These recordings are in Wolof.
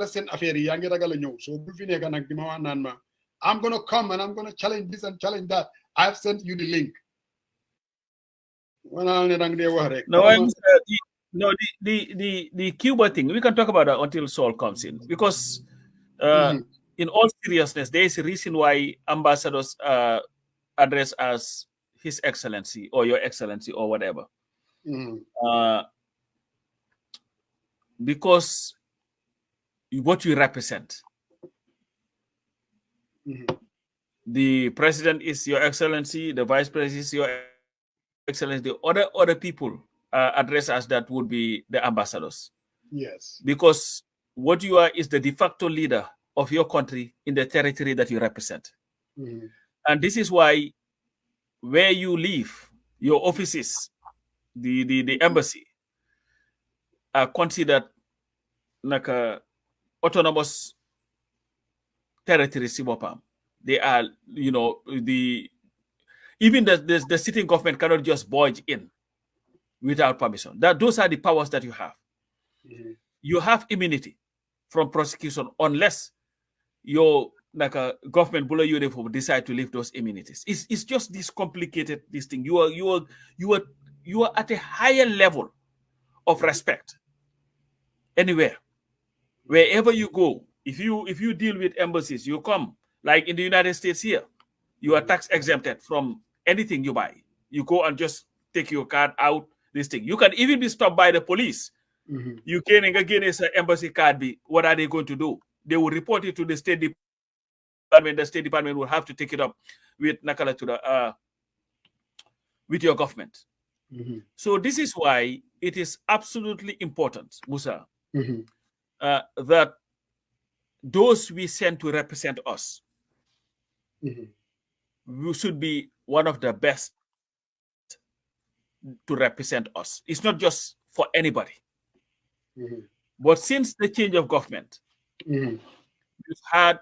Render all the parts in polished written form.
seen affaire yi yaa ngi ragal a ñëw so bul fi nekk nag di ma wax naan ma I'm gonna come and I'm gonna challenge this and challenge that. I've sent you the link. No, the Cuba thing, we can talk about that until Saul comes in, because in all seriousness, there is a reason why ambassadors address as His Excellency or Your Excellency or whatever. Because what you represent. The president is Your Excellency, the vice president is Your Excellency, the other people address as that would be the ambassadors. Yes. Because what you are is the de facto leader of your country in the territory that you represent. And this is why where you live, your offices, the embassy, are considered like a autonomous territory. They are, even the sitting government cannot just barge in without permission. Those are the powers that you have. You have immunity from prosecution unless your government below you decide to lift those immunities. It's just this complicated thing. You are at a higher level of respect anywhere, wherever you go. If you deal with embassies, you come like in the United States here, you are tax exempted from anything you buy. You go and just take your card out. This thing, you can even be stopped by the police. You can again as an embassy card. What are they going to do? They will report it to the State Department. The State Department will have to take it up with with your government. So this is why it is absolutely important, Musa, that those we send to represent us, we should be one of the best to represent us. It's not just for anybody. But since the change of government, we've had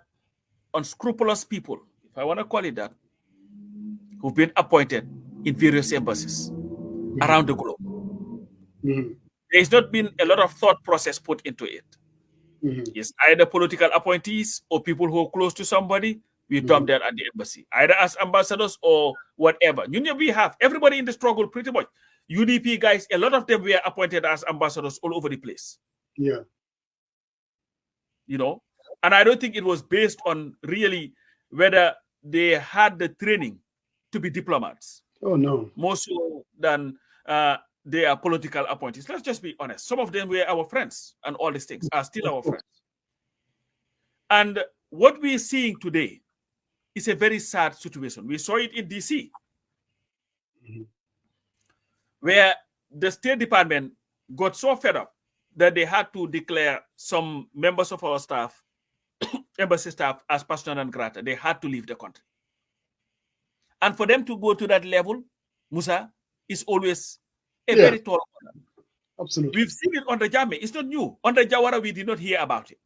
unscrupulous people, if I want to call it that, who've been appointed in various embassies around the globe. There's not been a lot of thought process put into it. It's either political appointees or people who are close to somebody, we dump them at the embassy, either as ambassadors or whatever. We have everybody in the struggle pretty much. UDP guys, a lot of them were appointed as ambassadors all over the place. Yeah. And I don't think it was based on really whether they had the training to be diplomats. Oh, no. More so than they are political appointees. Let's just be honest. Some of them were our friends, and all these things are still our friends. And what we're seeing today is a very sad situation. We saw it in DC, where the State Department got so fed up that they had to declare some members of our staff, embassy staff, as persona non grata. They had to leave the country. And for them to go to that level, Musa, is always a very tall order. Absolutely. We've seen it under Jammeh. It's not new. Under Jawara, we did not hear about it.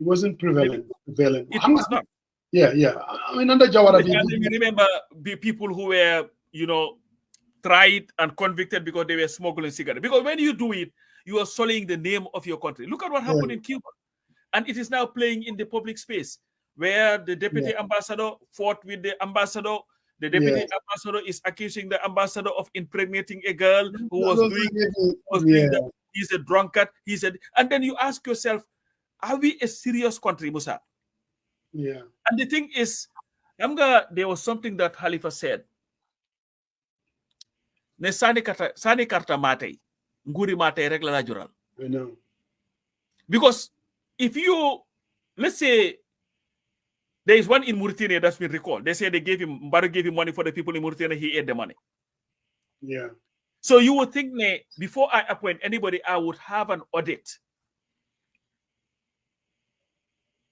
It wasn't prevalent. It was not. Yeah. I mean, under Jawara, we remember the people who were, tried and convicted because they were smuggling cigarettes. Because when you do it, you are sullying the name of your country. Look at what happened in Cuba. And it is now playing in the public space, where the deputy ambassador fought with the ambassador. The deputy ambassador is accusing the ambassador of impregnating a girl who was doing that. He's a drunkard. And then you ask yourself, are we a serious country, Musa? Yeah. And the thing is, there was something that Khalifa said. Ne sani karta matei, nguri matei rek la jural. I know. Because if you, let's say, there is one in Mauritania that's been recalled. They say Mbaro gave him money for the people in Mauritania, he ate the money. Yeah. So you would think, before I appoint anybody, I would have an audit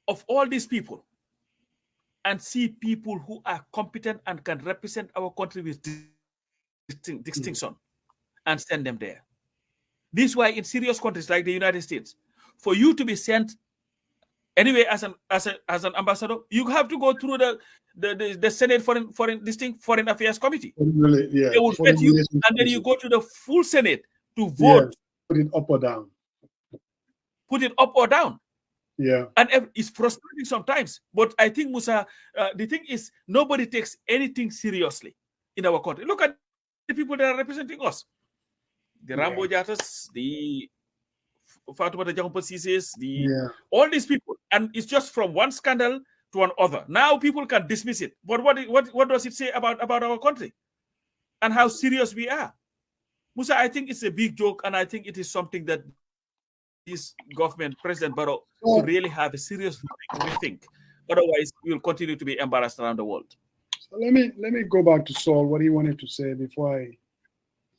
of all these people and see people who are competent and can represent our country with distinction and send them there. This is why in serious countries like the United States, for you to be sent anyway as an ambassador, you have to go through the Senate Foreign Affairs Committee. Really, yeah. They will vet you, and then you go to the full Senate to vote. Put it up or down. Put it up or down. Yeah. And it's frustrating sometimes. But I think, Musa, the thing is, nobody takes anything seriously in our country. Look at the people that are representing us. The Rambo Jatas, the Fatoumata Jahumpa Sises, all these people. And it's just from one scandal to another. Now people can dismiss it. But what does it say about our country and how serious we are? Musa, I think it's a big joke, and I think it is something that this government, President Barrow, to really have a serious rethink. Otherwise, we will continue to be embarrassed around the world. So let me go back to Saul, what he wanted to say before I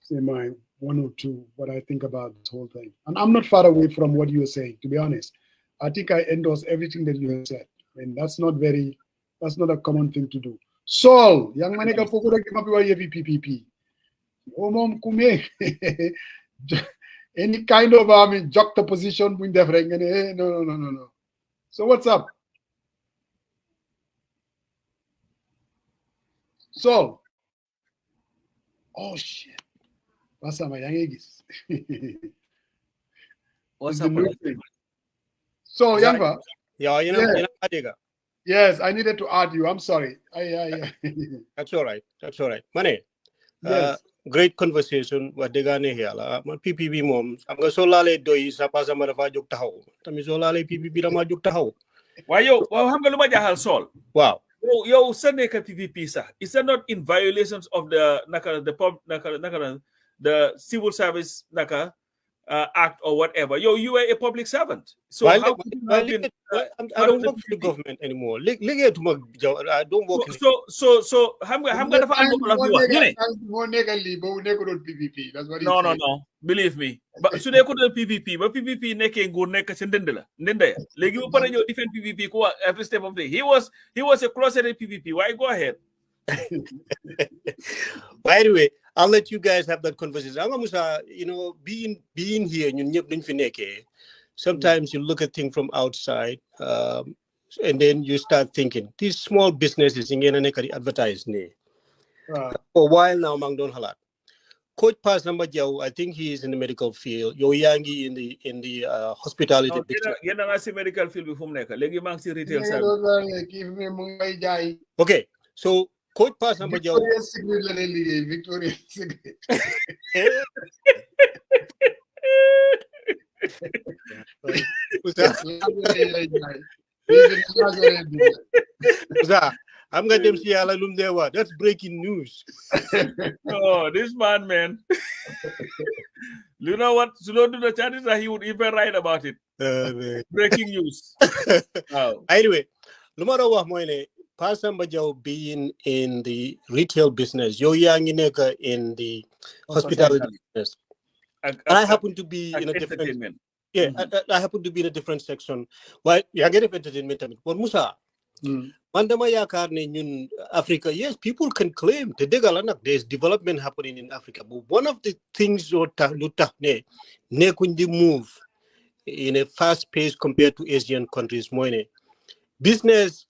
say mine, one or two, what I think about this whole thing. And I'm not far away from what you're saying, to be honest. I think I endorse everything that you have said. I mean, that's not a common thing to do. Saul, young man, PPP. Any kind of juxtaposition with the no. So what's up? So, oh shit. What's up, my young What's happening? So, Yangva. Yeah, yes, I needed to add you. I'm sorry. That's all right. Money. Yes. Great conversation. What they gonna hear? PPP moms. I'm gonna solale doi sa pasa marafa juk tahu. Tami solale PPP rama juk tahu. Why yo? Well, I'm gonna jahal Sol. Wow. Yo, send ka PPP sa. Is that not in violations of the civil service act or whatever? Yo, you are a public servant. So I how don't work for the government anymore. I don't work. So I'm gonna find no. Believe me. But so they could PPP, but PPP making good neck Nende. Like you put your different PPP every step of the day. He was a closeted PPP. Why go ahead? By the way, I'll let you guys have that conversation. Being here, sometimes you look at things from outside, and then you start thinking these small businesses in advertise. For a while now, Mang Don Halat. Coach Pas Namajau, I think he is in the medical field. Yo Yangi in the hospitality business. Medical field before retail service. Okay, so Coach Pas Namajau. Victoria's Secret. I'm going to see Alalum Dewa. That's breaking news. Oh, this man. You know what? So do the chances that he would even write about it. Breaking news. Wow. Anyway, Lumara Wahmoine, Pasam Bajau being in the retail business, Yo Yangineka in the hospitality business. And I happen to be in a different. Yeah, I happen to be in a different section. But you get entertainment. But Musa. Mandama yakar ne ñun Africa, yes, people can claim there's development happening in Africa, but one of the things ne kuñ di move in a fast pace compared to Asian countries moine business.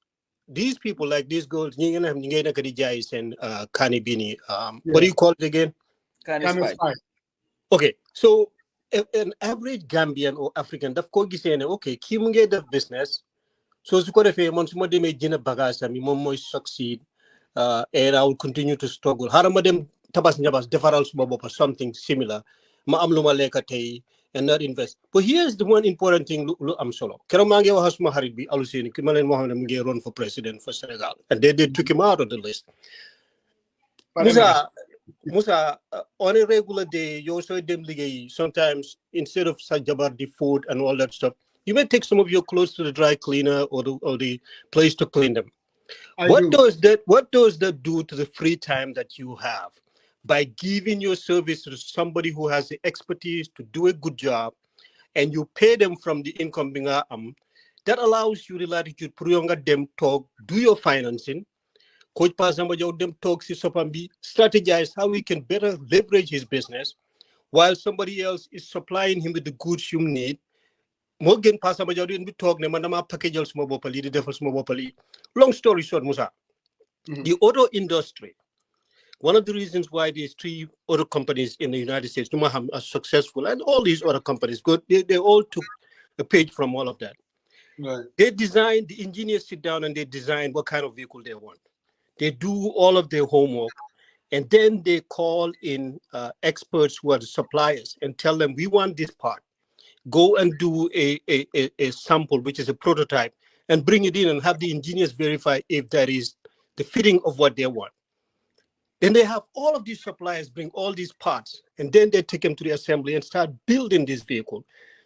These people like these girls ñi ngay nak di jaay sen kani bini what do you call it again? Kani spice. Okay, so an average Gambian or African daf ko gisee ne okay ki mu ngay def business. So as you say, once more they may bagage, me more succeed, and I will continue to struggle. Haramadem tabas nyabas deferrals or something similar. Ma amluma lekate and not invest. But here's the one important thing. I'm solo. Keramange wa hasma haribi alusini kimalen Mohammed Muge run for president for Senegal, and they took him out of the list. Musa, on a regular day, you also dem ligay. Sometimes instead of sajabar the food and all that stuff. You may take some of your clothes to the dry cleaner or the place to clean them. What does that do to the free time that you have by giving your service to somebody who has the expertise to do a good job, and you pay them from the income that allows you the latitude to them talk, do your financing. Coach Pasamba them talk strategize how we can better leverage his business while somebody else is supplying him with the goods you need. Morgan Pasama Jodin be talk Mandama package small bopali, the devil small bopali. Long story short, Musa. The auto industry, one of the reasons why these three auto companies in the United States are successful, and all these other companies, they all took a page from all of that. Right. They design, the engineers sit down and they design what kind of vehicle they want. They do all of their homework, and then they call in experts who are the suppliers and tell them, we want this part. Go and do a sample, which is a prototype, and bring it in and have the engineers verify if that is the fitting of what they want. Then they have all of these suppliers bring all these parts, and then they take them to the assembly and start building this vehicle.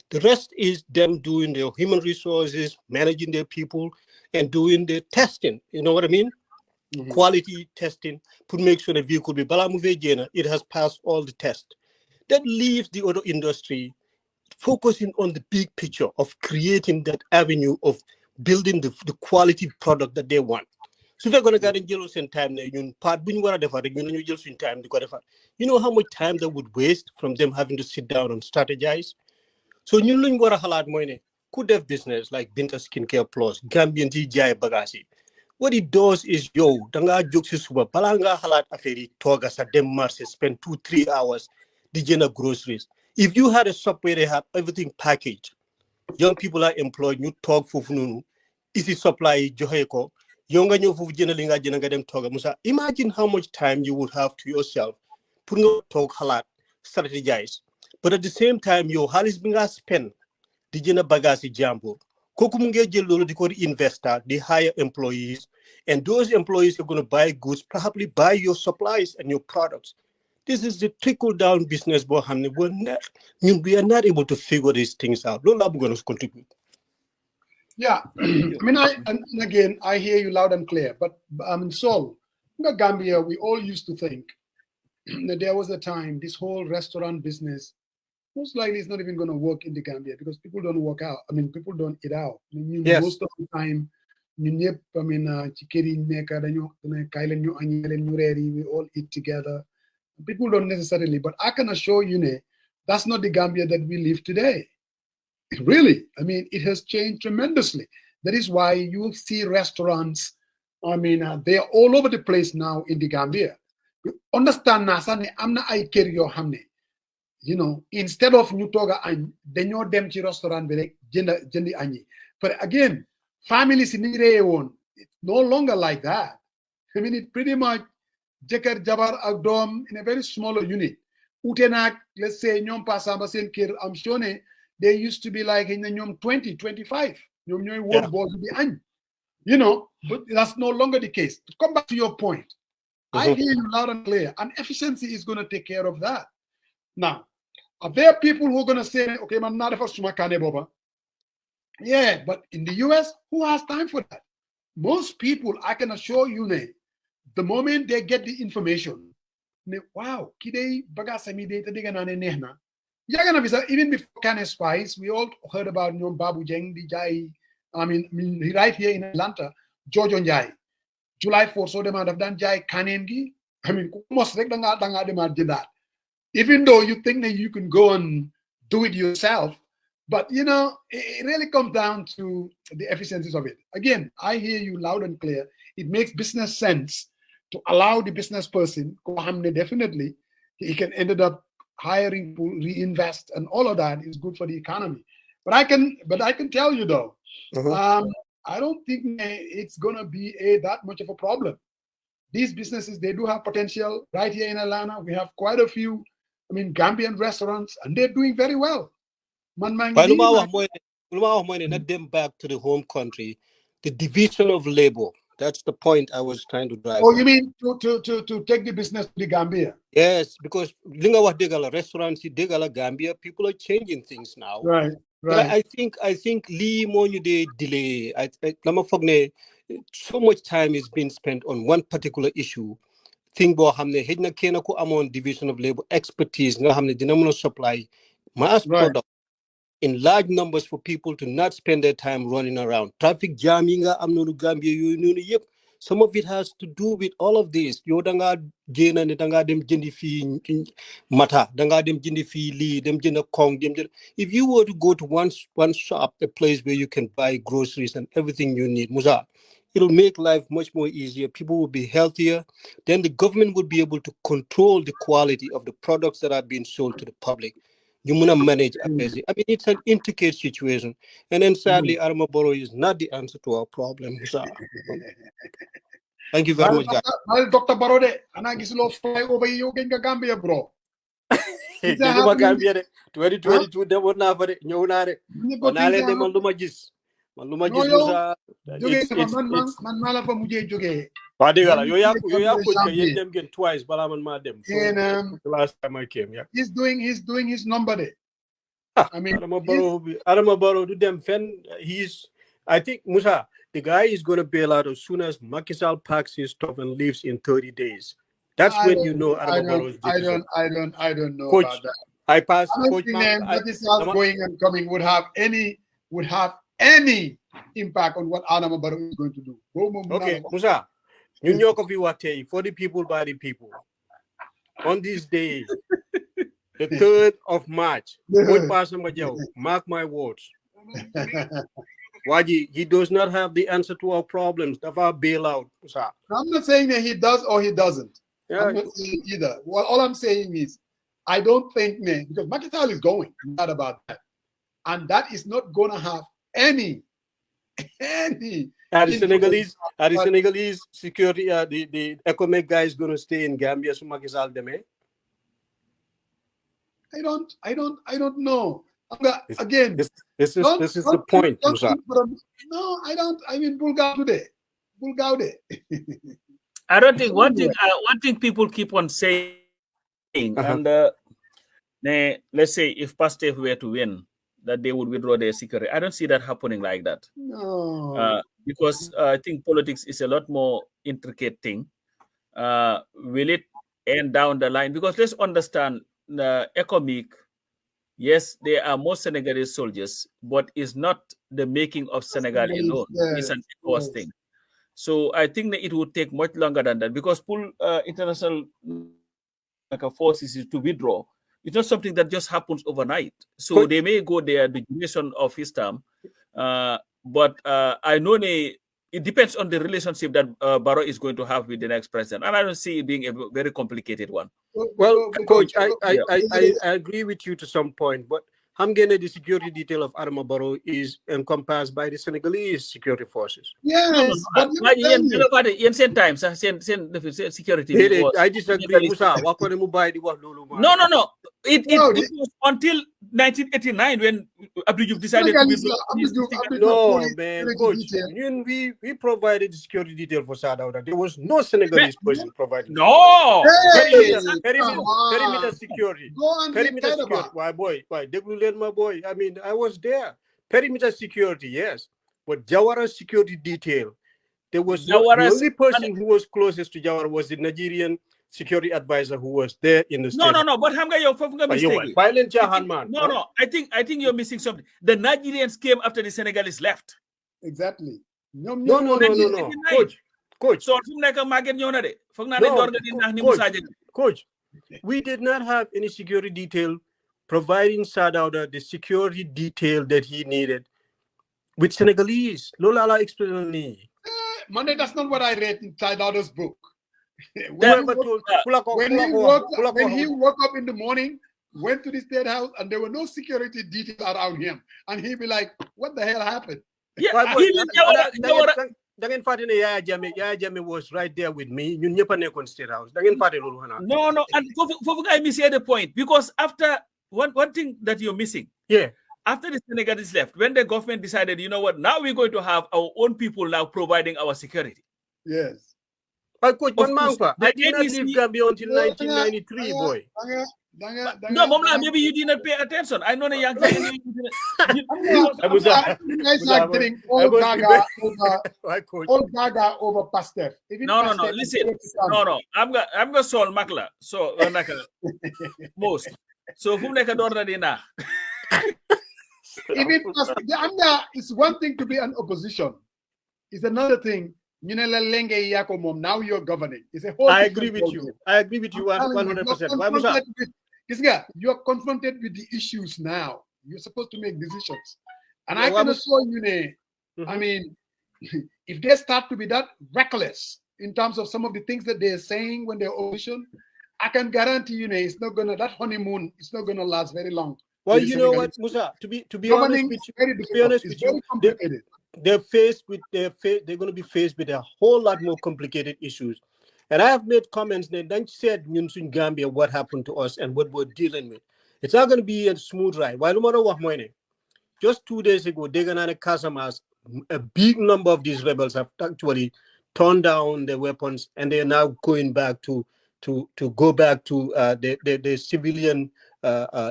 The rest is them doing their human resources, managing their people, and doing the testing. You know what I mean? Mhm. Quality testing to make sure the vehicle be it has passed all the tests. That leaves the auto industry focusing on the big picture of creating that avenue of building the quality product that they want. So we're going to get in jealous in time. Part time. You know how much time that would waste from them having to sit down and strategize. So you know what a could have business like Binta Skincare Plus, Gambian TGI Bagasi. What it does is danga jokes suba balanga halat aferi toga sa dem marse spend 2-3 hours dijena groceries. If you had a shop where they have everything packaged, young people are employed, you talk for fununu, easy supply joheko, younger new for jenalinga jenanga dem toga musa. Imagine how much time you would have to yourself, put no talk halat, strategize. But at the same time, your halis binga spend dijena bagasi jambo. Kokumunge jelo di investor, they hire employees, and those employees are going to buy goods, probably buy your supplies and your products. This is the trickle-down business. We are not able to figure these things out. Lola are going to contribute. Yeah, I mean, and again, I hear you loud and clear. But in Seoul, in Gambia, we all used to think that there was a time this whole restaurant business most likely it's not even going to work in the Gambia because people don't work out. I mean, people don't eat out. I mean, Yes. Most of the time, we all eat together. People don't necessarily, but I can assure you, that's not the Gambia that we live today. Really, I mean, it has changed tremendously. That is why you see restaurants. I mean, they are all over the place now in the Gambia. You understand, Nasane? I'm not I carry your hamne. Instead of ñu toga añ dañoo dem ci restaurant bi rek jëndi añi. But again, families ni réé woon, it's no longer like that. I mean, it pretty much jëkkër jabar ak doom in a very smaller unit. Ute nak, let's say ñoom pasamba seen kër am sure they used to be like ñoom 20, 25. ñoom ñooy woon bool bi añ. But that's no longer the case. To come back to your point, I hear you loud and clear, and efficiency is going to take care of that. Now, are there people who are going to say, okay, man, not for sumakane boba? Yeah, but in the US, who has time for that? Most people, I can assure you, the moment they get the information, wow, kide bagasami de tadiganane nehna. Yagana visa, even before Kane Spice, we all heard about Nyom Babu Jeng, the Jai, I mean, right here in Atlanta, George Njai. July 4th, so they might have done Jai Kanengi. I mean, almost like they did that. Even though you think that you can go and do it yourself, but it really comes down to the efficiencies of it. Again, I hear you loud and clear. It makes business sense to allow the business person, definitely, he can end up hiring, reinvest, and all of that is good for the economy. But I can tell you though, I don't think it's gonna be that much of a problem. These businesses, they do have potential. Right here in Atlanta, we have quite a few, Gambian restaurants, and they're doing very well. Not them back to the home country, the division of labor. That's the point I was trying to drive. Oh, you mean to take the business to the Gambia? Yes, because restaurants, Gambia, people are changing things now. Right. But I think Lee Monyu de delay. So much time is being spent on one particular issue. Think about hamne hidna kena ko amon division of labor expertise nga hamne dinamono supply mass product in large numbers for people to not spend their time running around. Traffic jamming amno Gambia yep. Some of it has to do with all of this. Yo danga jena ne danga dem jendi fi mata, danga dem jendi fi li, dem jena kong, dem jena. If you were to go to one shop, a place where you can buy groceries and everything you need, Musa, it'll make life much more easier. People will be healthier. Then the government would be able to control the quality of the products that are being sold to the public. you want to manage affairs. I mean, it's an intricate situation. And then sadly, Adama Barrow is not the answer to our problem. So, thank you very much, guys. Dr. Barode, and I guess you'll fly over you in Gambia, bro. Gambia 2022 de won na fa de ñew na de na len de man luma gis Musa man mala fa mujé joggé wa de gala yo ya ko ke yeen dem gen twice bala man ma dem and the last time I came. Yeah, he's doing his number there. I mean, Adama Barrow do them fen. I think Musa, the guy is going to bail out as soon as Macky Sall packs his stuff and leaves in 30 days. That's when you know Adama Barrow is different. I don't know Coach, about that. I pass. I don't Coach, think Macky Sall going and coming would have any impact on what Adama Barrow is going to do. Okay, Musa, you know coffee wate for the people by the people. On this day, the 3rd of March, mark my words. Waji, he does not have the answer to our problems. Of our bailout. I'm not saying that he does or he doesn't. Yeah. I'm not saying either. Well, all I'm saying is, I don't think, because Macky Sall is going, not about that. And that is not going to have any. The Senegalese security, the ECOMEC guy is going to stay in Gambia, so Macky Sall deme. I don't know. Again, this is the point. No, I don't. I mean, Bulgaude. I don't think one thing people keep on saying, and let's say if Pastef were to win, that they would withdraw their security. I don't see that happening like that. No, because I think politics is a lot more intricate thing. Will it end down the line? Because let's understand, ECOMIC, yes, they are more Senegalese soldiers, but it's not the making of Senegal alone. It's an ECOWAS thing. So I think that it would take much longer than that, because pull international forces to withdraw. It's not something that just happens overnight. So they may go there the duration of his term, but I know it depends on the relationship that Barrow is going to have with the next president, and I don't see it being a very complicated one. Well, Coach, I agree with you to some point, but I'm getting the security detail of Adama Barrow is encompassed by the Senegalese security forces. Yes, but in same time, security. I disagree. Musa, No. It was until 1989 when Abdou Diouf decided to No, man, Coach, we provided the security detail for Sadauda. There was no Senegalese person providing. No! Perimeter security. Perimeter security. Why, boy? Why? My boy. I mean, I was there. Perimeter security, yes. But Jawara's security detail, there was the only person who was closest to Jawara was the Nigerian security advisor who was there in the state. No, but Hamga, you're mistaken. Violent Jahan, man. No. I think you're missing something. The Nigerians came after the Senegalese left. Exactly. No. Coach. So, Coach, we did not have any security detail providing Sadauda the security detail that he needed with Senegalese. Lola explain me. Monday, that's not what I read in Sadauda's book. When he woke up in the morning, went to the state house, and there were no security details around him, and he'd be like, "What the hell happened?" Yeah, Yaya Jammeh was right there with me. You never know state house. No, and for I miss the point, because after one thing that you're missing, after the Senegalese left, when the government decided, you know what, now we're going to have our own people now providing our security. Yes. Coach, I did not leave Gambia until 1993, boy. No, Mama, maybe you did not pay attention. I know the young guys are getting old Gaga over Pastef. No. Listen, no. I'm gonna solve Makla. So most. So who like a daughter dinner? Even it's one thing to be an opposition. It's another thing. Now you're governing. It's a whole. I agree with you 100%. You're confronted with the issues now. You're supposed to make decisions. And I can assure you, I mean, if they start to be that reckless in terms of some of the things that they're saying when they're opposition, I can guarantee you, it's not gonna, that honeymoon is not gonna last very long Well, with you know Senegalese what, Musa? To be governing honest with is you, very to be difficult. honest It's with very you, complicated. they're going to be faced with a whole lot more complicated issues. And I have made comments that then said in Gambia what happened to us and what we're dealing with. It's not going to be a smooth ride. Why no matter what morning? Just 2 days ago, Deganane Kasamas, a big number of these rebels have actually torn down their weapons, and they are now going back to go back to the civilian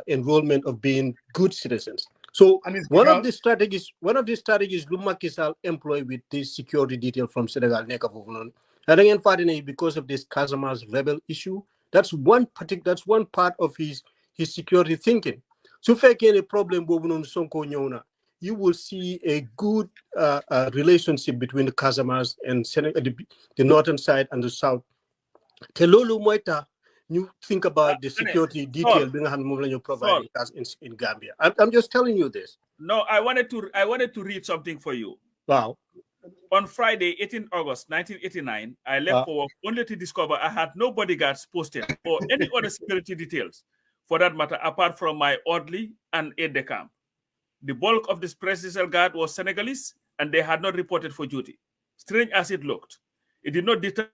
enrollment of being good citizens. So one of the strategies Lumak Sall employ with this security detail from Senegal, Nekavunon, and again, because of this Casamance rebel issue, that's one part of his security thinking. So if any problem you will see a good relationship between the Casamance and Senegal, the northern side and the south. Kelolu Moita, you think about the security detail being providing us in Gambia. I'm just telling you this. No, I wanted to read something for you. Wow. On Friday, 18 August 1989, I left for work only to discover I had no bodyguards posted or any other security details, for that matter, apart from my orderly and aide-de-camp. The bulk of this presidential guard was Senegalese, and they had not reported for duty. Strange as it looked, it did not deter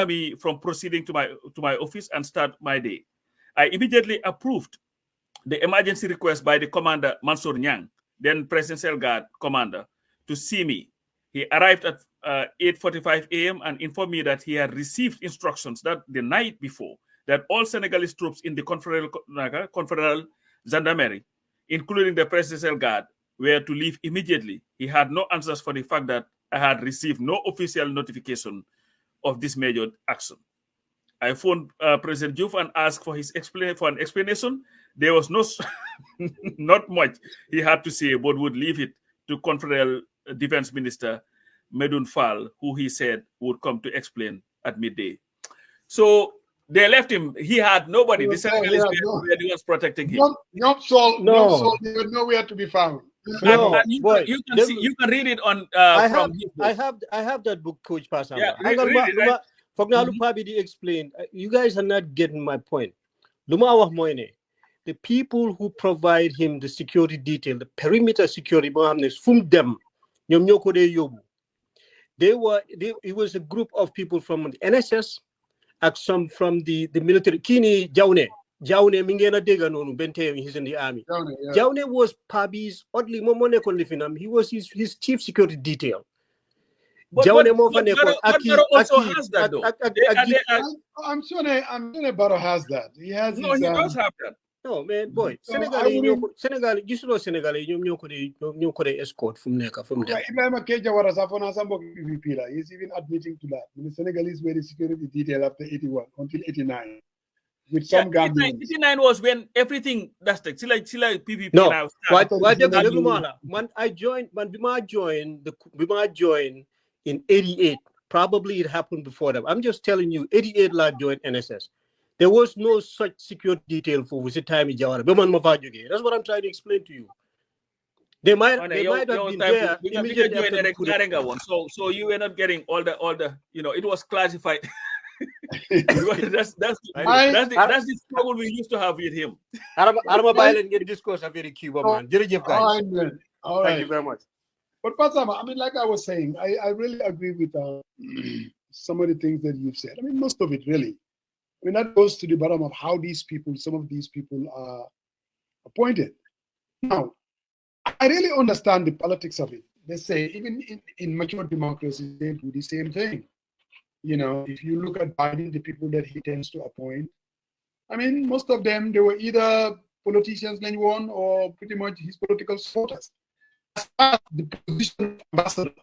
me from proceeding to my office and start my day. I immediately approved the emergency request by the commander Mansour Nyang, then presidential guard commander, to see me. He arrived at 8:45 a.m. and informed me that he had received instructions that the night before that all Senegalese troops in the Confederal Gendarmerie, including the presidential guard, were to leave immediately. He had no answers for the fact that I had received no official notification of this major action. I phoned President Diouf and asked for an explanation. There was not much he had to say, but would leave it to Confederal Defense Minister Medoune Fall, who he said would come to explain at midday. So they left him. He had nobody. The Senegalese were the ones protecting him. No, they were nowhere to be found. And you can read it on. I have that book, Coach Passamba. Yeah, read it, right? Explain. You guys are not getting my point. The people who provide him the security detail, the perimeter security, from them, it was a group of people from the NSS and some from the military. Kini Jaune Mingena Dega Bente, he's in the army. Jaune was Pabi's oddly Momone Kondifinam. He was his chief security detail. Jaune also has that though. I'm sure Barrow has that. He has. No, he does have that. No, man, boy. Senegal, you should know Senegal, you could escort from there. He's even admitting to that. The Senegalese were the security detail after 81 until 89. With some Gambians. 89 was when everything that's the PPP no, now. When I joined Bima joined in 88. Probably it happened before that. I'm just telling you, 88 la joined NSS. There was no such security detail for visit time in Jawara. That's what I'm trying to explain to you. They might have been there immediately after so you were not getting all the it was classified. that's the struggle we used to have with him. Arama get discourse of very Cuba, man. All right. Thank you very much. But Pasama, I mean, like I was saying, I really agree with some of the things that you've said. I mean, most of it really. I mean, that goes to the bottom of how some of these people are appointed. Now, I really understand the politics of it. They say even in mature democracies, they do the same thing. If you look at Biden, the people that he tends to appoint, I mean, most of them, they were either politicians, or pretty much his political supporters. As far as the position of ambassador,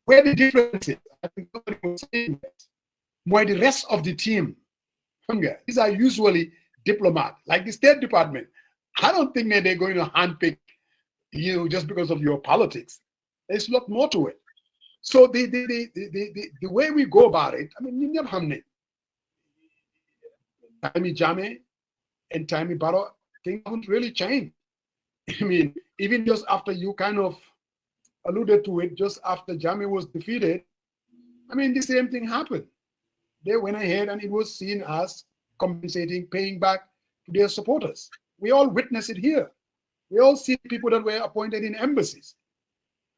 where the difference is, I think somebody was saying that, where the rest of the team, these are usually diplomats, like the State Department. I don't think that they're going to handpick you just because of your politics. There's a lot more to it. So the way we go about it, I mean, Taimi Jame and Taimi Barrow, things haven't really changed. I mean, even just after you kind of alluded to it, just after Jame was defeated, I mean, the same thing happened. They went ahead and it was seen as compensating, paying back to their supporters. we all witness it here. We all see people that were appointed in embassies.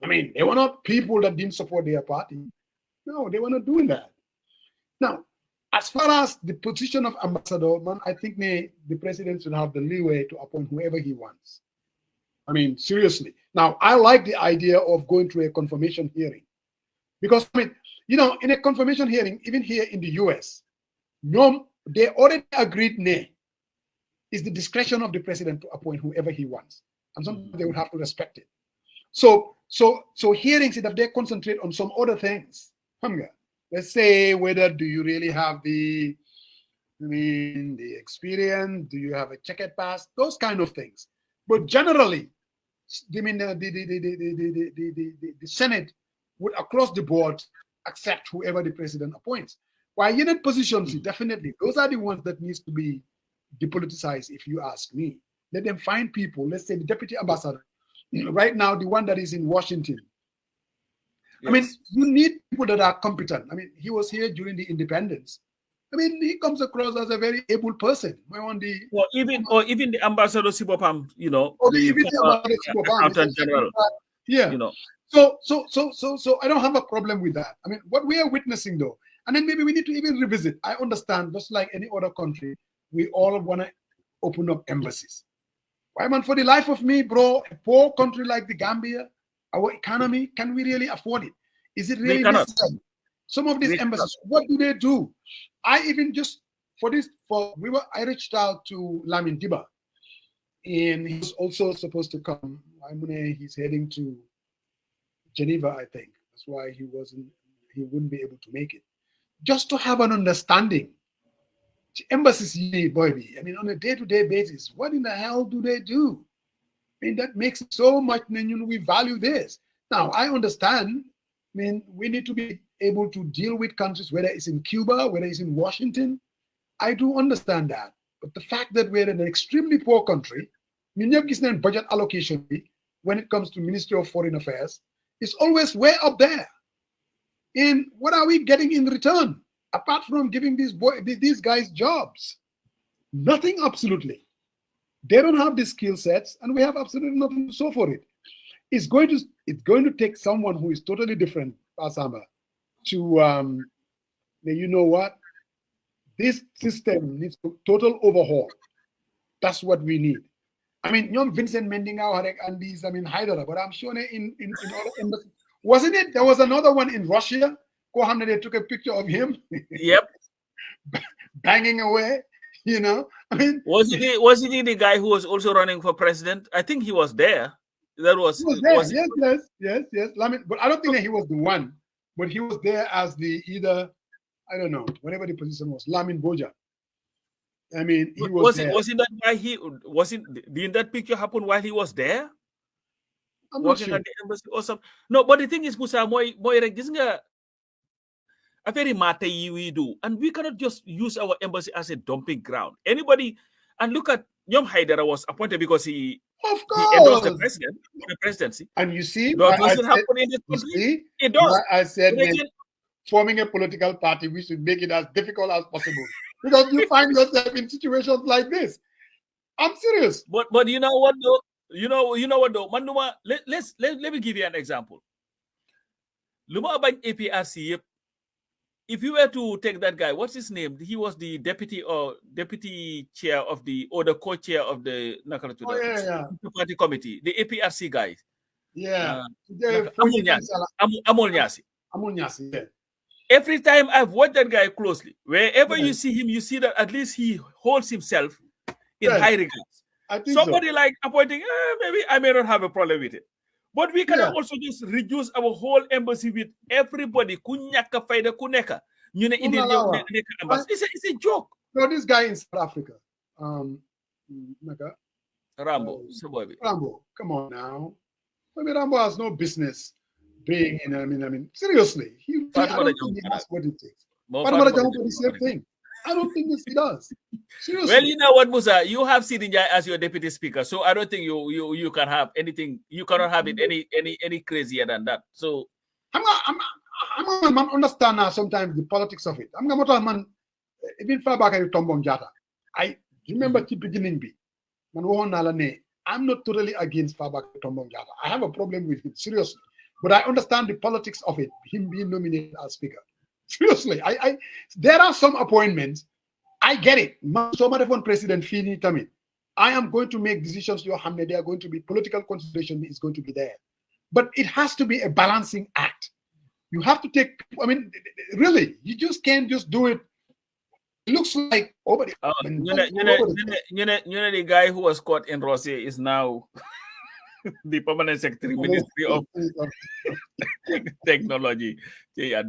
I mean, they were not people that didn't support their party. No, they were not doing that. Now, as far as the position of ambassador, man, I think the president should have the leeway to appoint whoever he wants. I mean, seriously. Now, I like the idea of going through a confirmation hearing. Because, I mean, you know, in a confirmation hearing, even here in the US, no, they already agreed, nay, it's the discretion of the president to appoint whoever he wants. And sometimes they would have to respect it. So hearings, if they concentrate on some other things, let's say, whether do you really have the experience, do you have a checkered past, those kind of things. But generally, I mean, the Senate would across the board accept whoever the president appoints. While unit positions, definitely, those are the ones that needs to be depoliticized, if you ask me. Let them find people, let's say the deputy ambassador, right now, the one that is in Washington. Yes. I mean, you need people that are competent. I mean, he was here during the independence. I mean, he comes across as a very able person. Or even the ambassador Sibopam, you know, or even the ambassador Sibopam, accountant general. Yeah, you know. So I don't have a problem with that. I mean, what we are witnessing though, and then maybe we need to even revisit. I understand, just like any other country, we all want to open up embassies. Why, man? For the life of me, bro, a poor country like the Gambia, our economy, can we really afford it? Is it really necessary? Some of these embassies, what do they do? I even just I reached out to Lamin Diba, and he was also supposed to come. He's heading to Geneva, I think. That's why he wouldn't be able to make it. Just to have an understanding. Embassies, boy, I mean, on a day-to-day basis, what in the hell do they do? I mean, that makes it so much, we value this. Now, I understand, I mean, we need to be able to deal with countries, whether it's in Cuba, whether it's in Washington. I do understand that. But the fact that we're in an extremely poor country, budget allocation when it comes to Ministry of Foreign Affairs, is always way up there. And what are we getting in return? Apart from giving these guys jobs? Nothing, absolutely. They don't have the skill sets, and we have absolutely nothing to show for it. It's going to take someone who is totally different, Asama, to you know what? This system needs a total overhaul. That's what we need. I mean, Vincent Mendingao and these, Hyderabad, but I'm sure in other embassies. Wasn't it? There was another one in Russia. They took a picture of him. Yep. Banging away, you know. I mean, was he the guy who was also running for president? I think he was there. That was. He was there. Yes. But I don't think that he was the one. But he was there as I don't know, whatever the position was, Lamin Boja. I mean, he was there. Wasn't that why didn't that picture happen while he was there? I'm not working sure. at the embassy or something? No, but the thing is, Musa, a very matter we do, and we cannot just use our embassy as a dumping ground. Anybody, and look at Yom Haidara was appointed because he endorsed the presidency. And you see, does it happen in this country? It does. I said, forming a political party, we should make it as difficult as possible because you find yourself in situations like this. I'm serious. But you know what though? You know what though? Manduma, let me give you an example. Luma Abang APRC. If you were to take that guy, what's his name? He was the deputy chair of the co-chair of the party committee, the APRC guys. Yeah. Amol Nyasi. Yeah. Every time I've watched that guy closely, wherever you see him, you see that at least he holds himself in high regards. Somebody like appointing, maybe I may not have a problem with it. But we can also just reduce our whole embassy with everybody. It's a joke. No, this guy in South Africa, Rambo, come on now. Rambo has no business being in. Seriously, I don't think he has what it takes. The same thing. I don't think he does. Seriously. Well, you know what, Musa? You have Sidinjai as your deputy speaker, so I don't think you can have anything. You cannot have it any crazier than that. So I'm man understand now sometimes the politics of it. I'm man even far back at Tombong Jata. I remember the beginning. I'm not totally against Fabakary Tombong Jatta. I have a problem with him, seriously. But I understand the politics of it, him being nominated as speaker. Seriously, there are some appointments. I get it. So much of President Fini Tamit. I am going to make decisions. There are going to be political consideration is going to be there. But it has to be a balancing act. You have to take, I mean, really, you just can't just do it. It looks like over the, the guy who was caught in Russia is now the permanent secretary, Ministry of Technology. The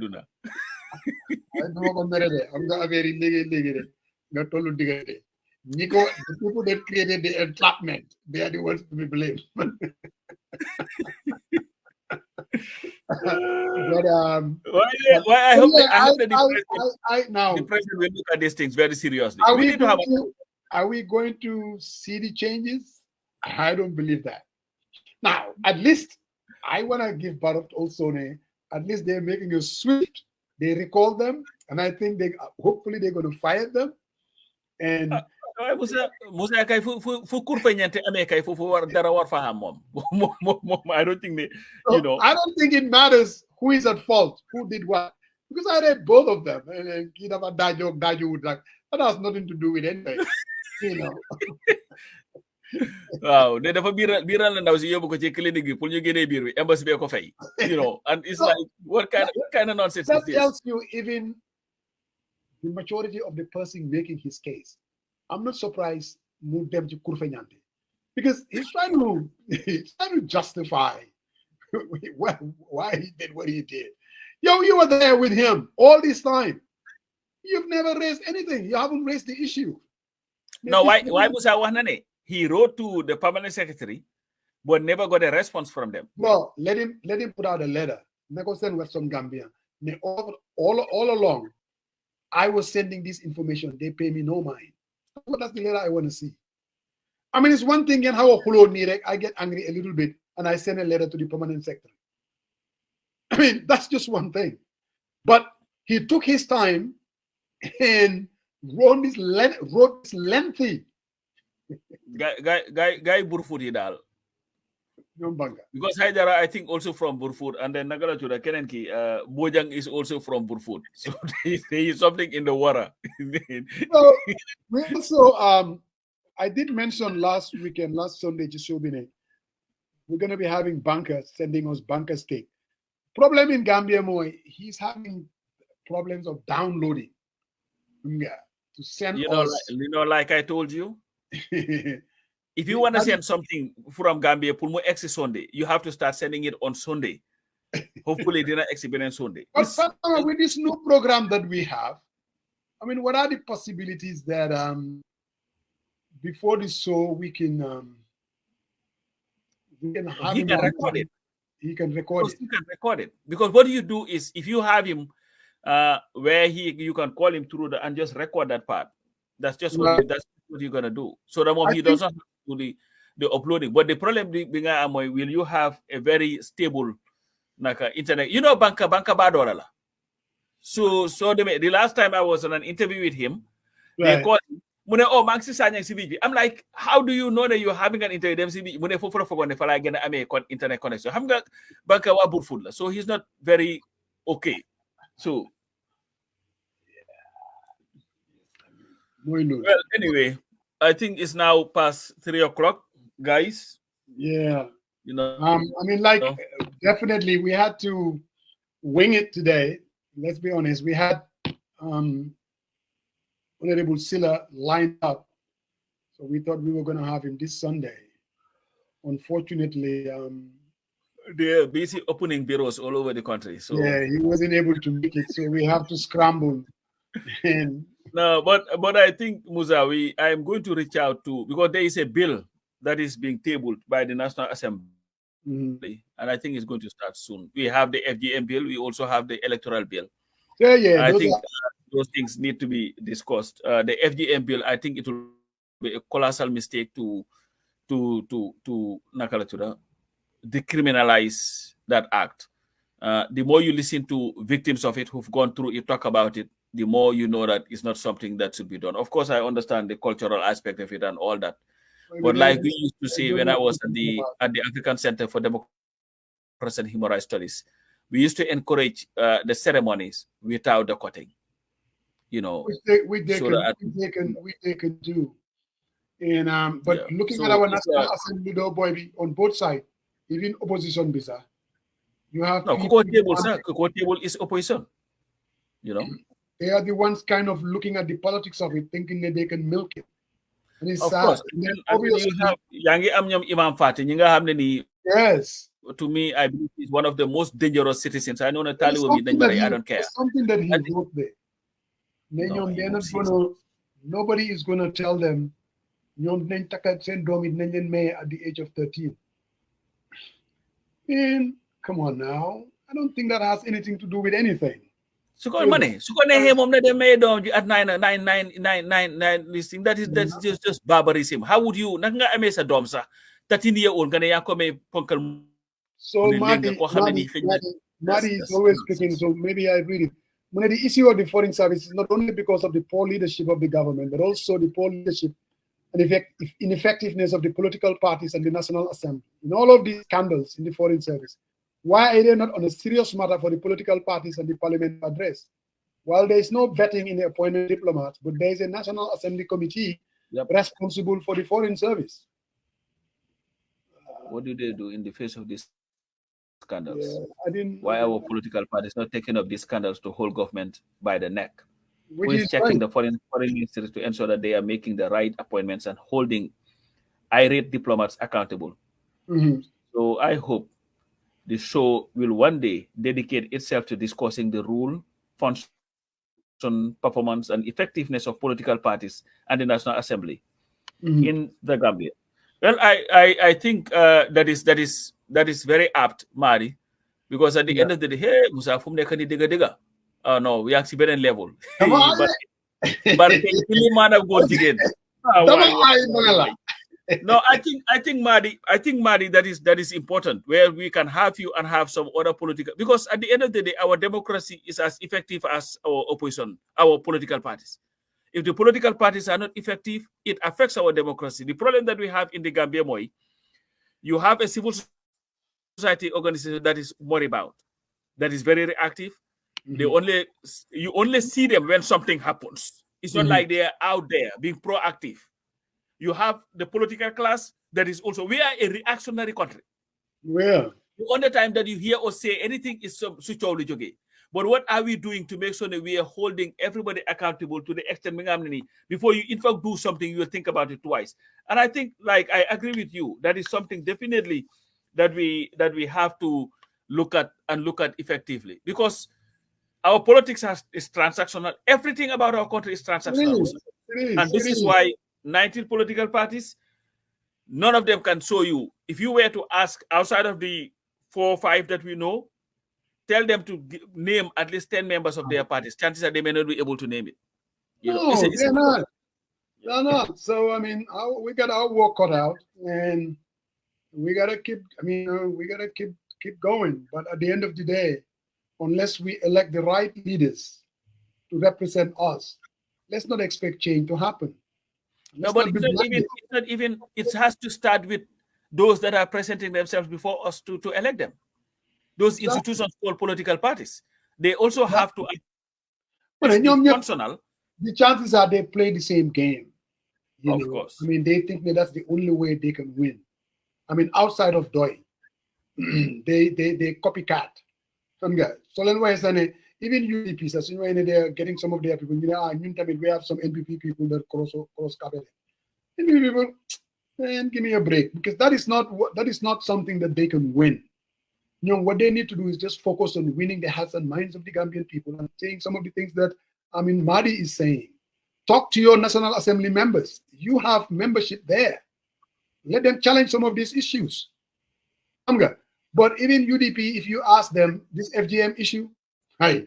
people that created the entrapment, they are the ones to be blamed. But I hope now the president will look at these things very seriously. Are we going to see the changes? I don't believe that. Now, at least I want to give Bharat also, at least they're making a swift. They recall them, and I think hopefully they're going to fire them. And Musa kay fu kurfeñante amé kay fu war dara war fa am mom I don't think they, you know, I don't think it matters who is at fault, who did what, because I read both of them, and that has nothing to do with anything, you know. Wow, they dafa biral na ndaw ci yobu ko ci clinique bi pour ñu gëné biir bi embassy bi ko fay, you know, and it's like what kind of nonsense is this? That tells you even the maturity of the person making his case. I'm not surprised because he's trying to justify why he did what he did. Yo, you were there with him all this time. You've never raised anything. You haven't raised the issue. No, why Musa Wahnane? He wrote to the permanent secretary, but never got a response from them. No, let him put out a letter. Negotiate Western Gambia. All along, I was sending this information. They pay me no mind. That's the letter I want to see. I mean, it's one thing and how I get angry a little bit and I send a letter to the permanent secretary. I mean, that's just one thing. But he took his time and wrote this lengthy. Guy Burfuri dal. Because Haidara, I think, also from Burfur, and then Nagala to the Kenenki, Bojang is also from Burfur. So there is something in the water. So, we also, I did mention last Sunday, Jishobine, we're going to be having bankers sending us banker steak. Problem in Gambia, he's having problems of downloading. To send us. Like I told you. If you want to send something from Gambia, Pulmo X Sunday, you have to start sending it on Sunday. Hopefully, they're not experience Sunday. But with this new program that we have, I mean, what are the possibilities that before the show we can have he can record it. He can record it. He can record it because what you do is if you have him where you can call him through and just record that part. That's just what you're gonna do. So the moment he doesn't have to do the uploading. But the problem being will you have a very stable internet? You know, banka badorala. So the last time I was on an interview with him, they called him. I'm like, how do you know that you're having an internet? Internet connection. So he's not very okay. So well, anyway, I think it's now past 3 o'clock, guys. Yeah. You know. I mean, definitely we had to wing it today. Let's be honest. We had Honorable Silla lined up, so we thought we were going to have him this Sunday. Unfortunately, they're busy opening bureaus all over the country. So yeah, he wasn't able to make it, so we have to scramble. And no, but I think Musa, I am going to reach out to, because there is a bill that is being tabled by the National Assembly, and I think it's going to start soon. We have the FGM bill. We also have the electoral bill. Yeah. I think those things need to be discussed. The FGM bill, I think it will be a colossal mistake to decriminalize that act. The more you listen to victims of it who've gone through it, talk about it, the more you know that it's not something that should be done. Of course, I understand the cultural aspect of it and all that. But like we used to say when I was at the African Center for Democracy and Human Rights Studies, we used to encourage the ceremonies without the cutting. You know, which they can do. And but looking at our National Assembly, though, boy, on both sides, even opposition, bisa, you have table is opposition. You know, they are the ones kind of looking at the politics of it, thinking that they can milk it. And it's of sad. course, And then obviously, Imam Fati. Yes. To me, I believe he's one of the most dangerous citizens. I know Natali will be dangerous. I don't care. Something that he wrote there. Nobody is going to tell them at the age of 13. And come on now. I don't think that has anything to do with anything. So money. So they made at 9 listing. That's just barbarism. How would you nanga amesa domsa 13-year-old gonna yakome punkal? So Marty is always speaking, so maybe I read it. When the issue of the foreign service is not only because of the poor leadership of the government, but also the poor leadership and ineffectiveness of the political parties and the National Assembly. In all of these scandals in the foreign service, why are they not on a serious matter for the political parties and the parliament to address? While there is no vetting in the appointment of diplomats, but there is a National Assembly committee responsible for the foreign service. What do they do in the face of these scandals? Why our political parties not taking up these scandals to hold government by the neck? Who is checking the foreign ministries to ensure that they are making the right appointments and holding irate diplomats accountable? So I hope the show will one day dedicate itself to discussing the rule, function, performance, and effectiveness of political parties and the National Assembly in the Gambia. Well, I think that is very apt, Mari, because at the end of the day, hey, Musa Fumne kani diga. No, we actually been in level. But man of God again. No, I think Madi, that is important, where we can have you and have some other political, because at the end of the day, our democracy is as effective as our opposition, our political parties. If the political parties are not effective, it affects our democracy. The problem that we have in the Gambia, you have a civil society organization that is moribund, that is very reactive. You only see them when something happens. It's not like they are out there being proactive. You have the political class that is also, we are a reactionary country. The only time that you hear or say anything is switch over the. But what are we doing to make sure that we are holding everybody accountable to the extent before you in fact do something, you will think about it twice. And I think, like, I agree with you. That is something definitely that we have to look at effectively, because our politics is transactional. Everything about our country is transactional. And this is why 19 political parties, none of them can show you. If you were to ask outside of the 4 or 5 that we know, tell them to name at least 10 members of their parties. Chances are they may not be able to name it. They're not. They're not. So, I mean, we got our work cut out, and we got to keep, we got to keep going. But at the end of the day, unless we elect the right leaders to represent us, let's not expect change to happen. No, but it's not even, it has to start with those that are presenting themselves before us to elect them. Those institutions called political parties. They also have to be functional. The chances are they play the same game. Of course. I mean, they think that that's the only way they can win. I mean, outside of DOI, they copycat. Some guys. So then even UDP, so they're getting some of their people. We have some NPP people that cross cabinet. NPP people, man, give me a break, because that is not something that they can win. What they need to do is just focus on winning the hearts and minds of the Gambian people and saying some of the things that Madi is saying. Talk to your National Assembly members. You have membership there. Let them challenge some of these issues. But even UDP, if you ask them this FGM issue, they're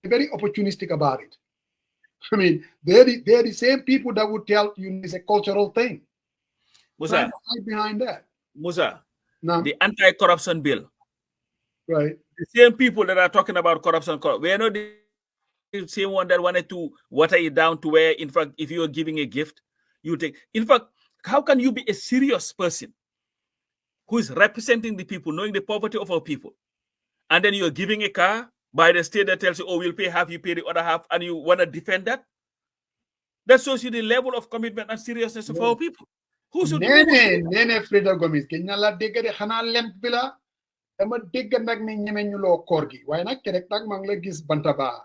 very opportunistic about it. I mean, they're the same people that would tell you it's a cultural thing. Musa, right behind that. Musa, the anti-corruption bill. Right. The same people that are talking about corruption, we are not the same one that wanted to water it down to where, in fact, if you are giving a gift, you take. In fact, How can you be a serious person who is representing the people, knowing the poverty of our people, and then you're giving a car by the state that tells you, oh, we'll pay half, you pay the other half, and you want to defend that? That shows you the level of commitment and seriousness of our people. Who should Nene Frida Gomis, Kenyala Digger, Hana Lempila, Emma Digger Nagni Yemenulo Korgi. Why not Kerek Manglegis Bantaba?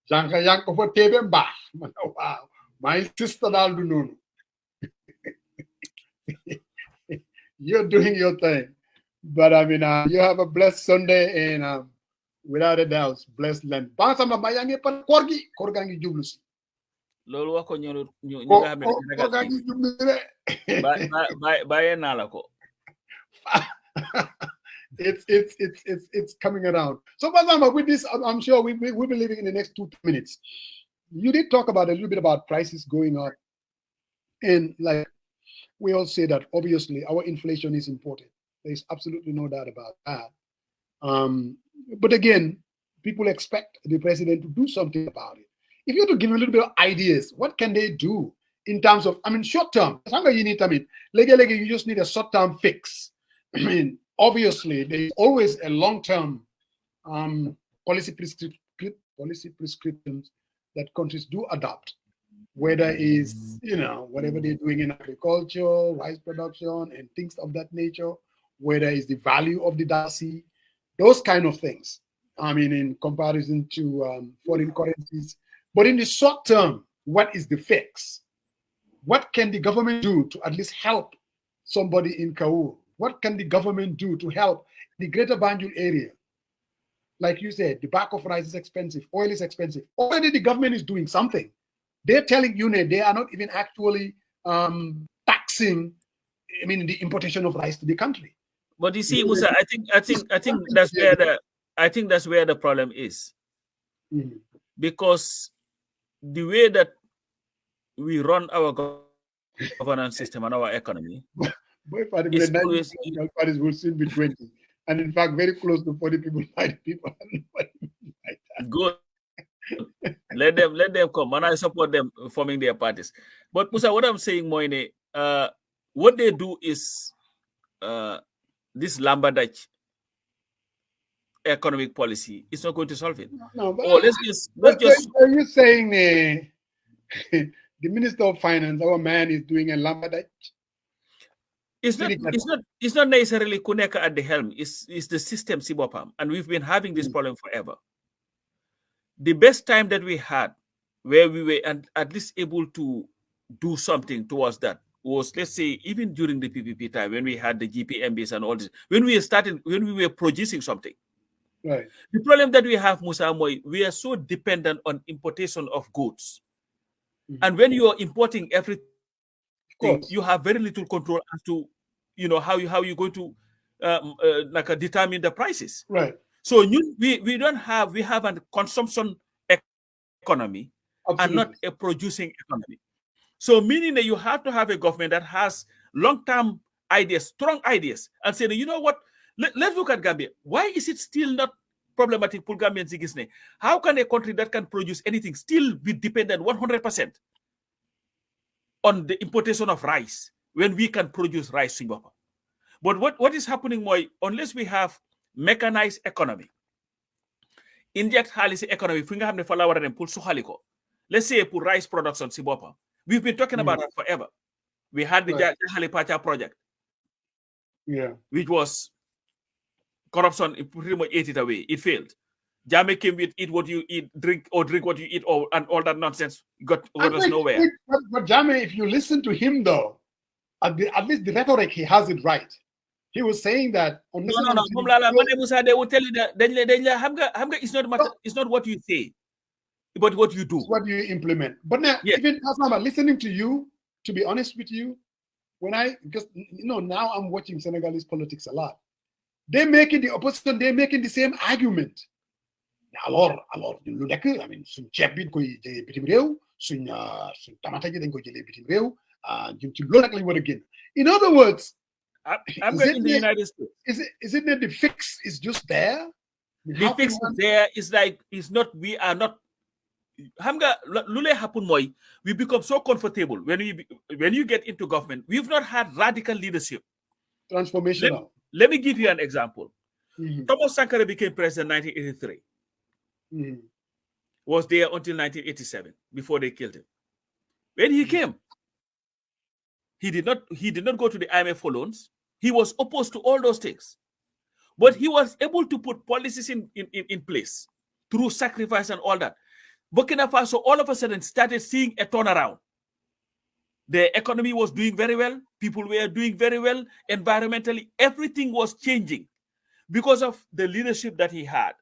Janka Yanko for Tebemba. Wow. My sister Aldunun. You're doing your thing. But I mean, you have a blessed Sunday and without a doubt, blessed land. Bansama Mayangi Pan Korgi, Korgangi Jublusi. Loolu wax ko ñu it's coming around. So Bazama, with this, I'm sure we'll be living in the next 2 minutes. You did talk about a little bit about prices going up, and like we all say that obviously our inflation is important. There's absolutely no doubt about that. But again, people expect the president to do something about it. If you were to give a little bit of ideas, what can they do in terms of, I mean, short term? You need, I mean, you just need a short term fix. I mean, obviously, there's always a long term policy prescriptions that countries do adopt, whether it's, whatever they're doing in agriculture, rice production, and things of that nature, whether it's the value of the DASI, those kind of things. I mean, in comparison to foreign currencies. But in the short term, what is the fix? What can the government do to at least help somebody in Kaur? What can the government do to help the greater Banjul area? Like you said, the bag of rice is expensive, oil is expensive. Already the government is doing something. They're telling you they are not even actually taxing, I mean, the importation of rice to the country. But you see, Musa, I think that's where the problem is. Mm-hmm. Because the way that we run our governance system and our economy, parties will soon be 20, and in fact, very close to 40 people. 90 people. Good. Let them come, and I support them forming their parties. But Musa, what I'm saying, Moine, what they do is this Lambadach economic policy is not going to solve it. No, but let's just. Are you saying the Minister of Finance, our man, is doing a Lambadach? It's not necessarily Kuneka at the helm. It's the system Sibopam, and we've been having this problem forever. The best time that we had, where we were at least able to do something towards that, was, let's say, even during the PPP time, when we had the GPMBs and all this, when we were producing something. Right. The problem that we have, Musa Moy, we are so dependent on importation of goods. Mm-hmm. And when you are importing everything, you have very little control as to, how you're going to determine the prices. Right. So we have a consumption economy. Absolutely. And not a producing economy. So meaning that you have to have a government that has long-term ideas, strong ideas, and say, you know what? Let's look at Gambia. Why is it still not problematic for Gambians? How can a country that can produce anything still be dependent 100% on the importation of rice when we can produce rice in Singapore? But what is happening, Moy, unless we have mechanized economy, inject Halisi economy, let's say for rice production, Singapore. We've been talking about that forever. We had the Jahali Pacha project, which was corruption. It pretty much ate it away. It failed. Jame came with eat what you eat, drink what you eat, and all that nonsense got us nowhere. But Jame, if you listen to him though, at least the rhetoric, he has it right. He was saying that no. They will tell you that it's not what you say, but what you do. It's what you implement. But now, even listening to you, to be honest with you, because now I'm watching Senegalese politics a lot. They're making the opposition, they're making the same argument. Alors, lu nekk, I mean, suñ ceeb bi koy jëlee bitim réew, suñ tamata ji dañ koy jëlee bitim réew, ñun ci loolu rek lañ war a génn. In other words, I'm going in the United States. Isn't it the fix is just there? The fix is there. It's like we are not Hamga lule happen moy, we become so comfortable when you get into government. We've not had radical leadership. Transformational. Let me give you an example. Mhm. Thomas Sankara became president in 1983. Mhm. Was there until 1987 before they killed him. When he came, he did not go to the IMF for loans. He was opposed to all those things. But he was able to put policies in place through sacrifice and all that. Burkina Faso all of a sudden started seeing a turnaround. The economy was doing very well. People were doing very well. Environmentally, everything was changing because of the leadership that he had.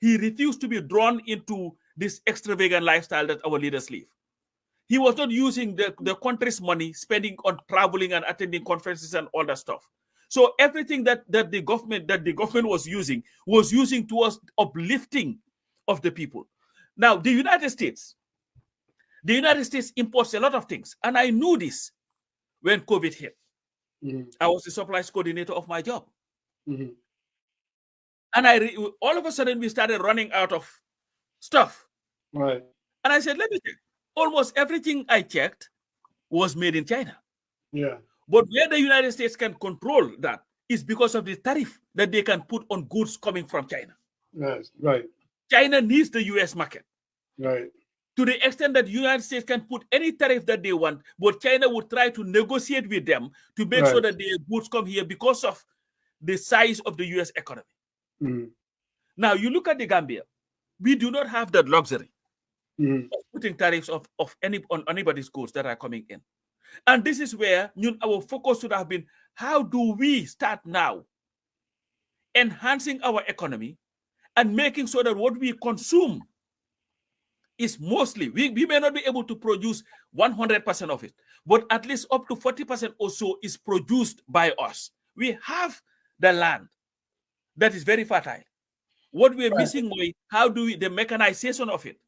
He refused to be drawn into this extravagant lifestyle that our leaders live. He was not using the country's money, spending on traveling and attending conferences and all that stuff. So everything that the government was using towards uplifting of the people. Now, the United States imports a lot of things. And I knew this when COVID hit. Mhm. I was the supplies coordinator of my job. Mhm. And all of a sudden, we started running out of stuff. Right. And I said, let me check. Almost everything I checked was made in China. Yeah. But where the United States can control that is because of the tariff that they can put on goods coming from China. Yes. Right. China needs the US market. Right. To the extent that the United States can put any tariff that they want, but China would try to negotiate with them to make sure that their goods come here because of the size of the US economy. Mhm. Now, you look at the Gambia. We do not have that luxury Mhm. of putting tariffs on anybody's goods that are coming in. And this is where our focus should have been, how do we start now enhancing our economy and making sure that what we consume is mostly, we may not be able to produce 100% of it, but at least up to 40% or so is produced by us. We have the land that is very fertile. What we're missing, how do we, the mechanization of it,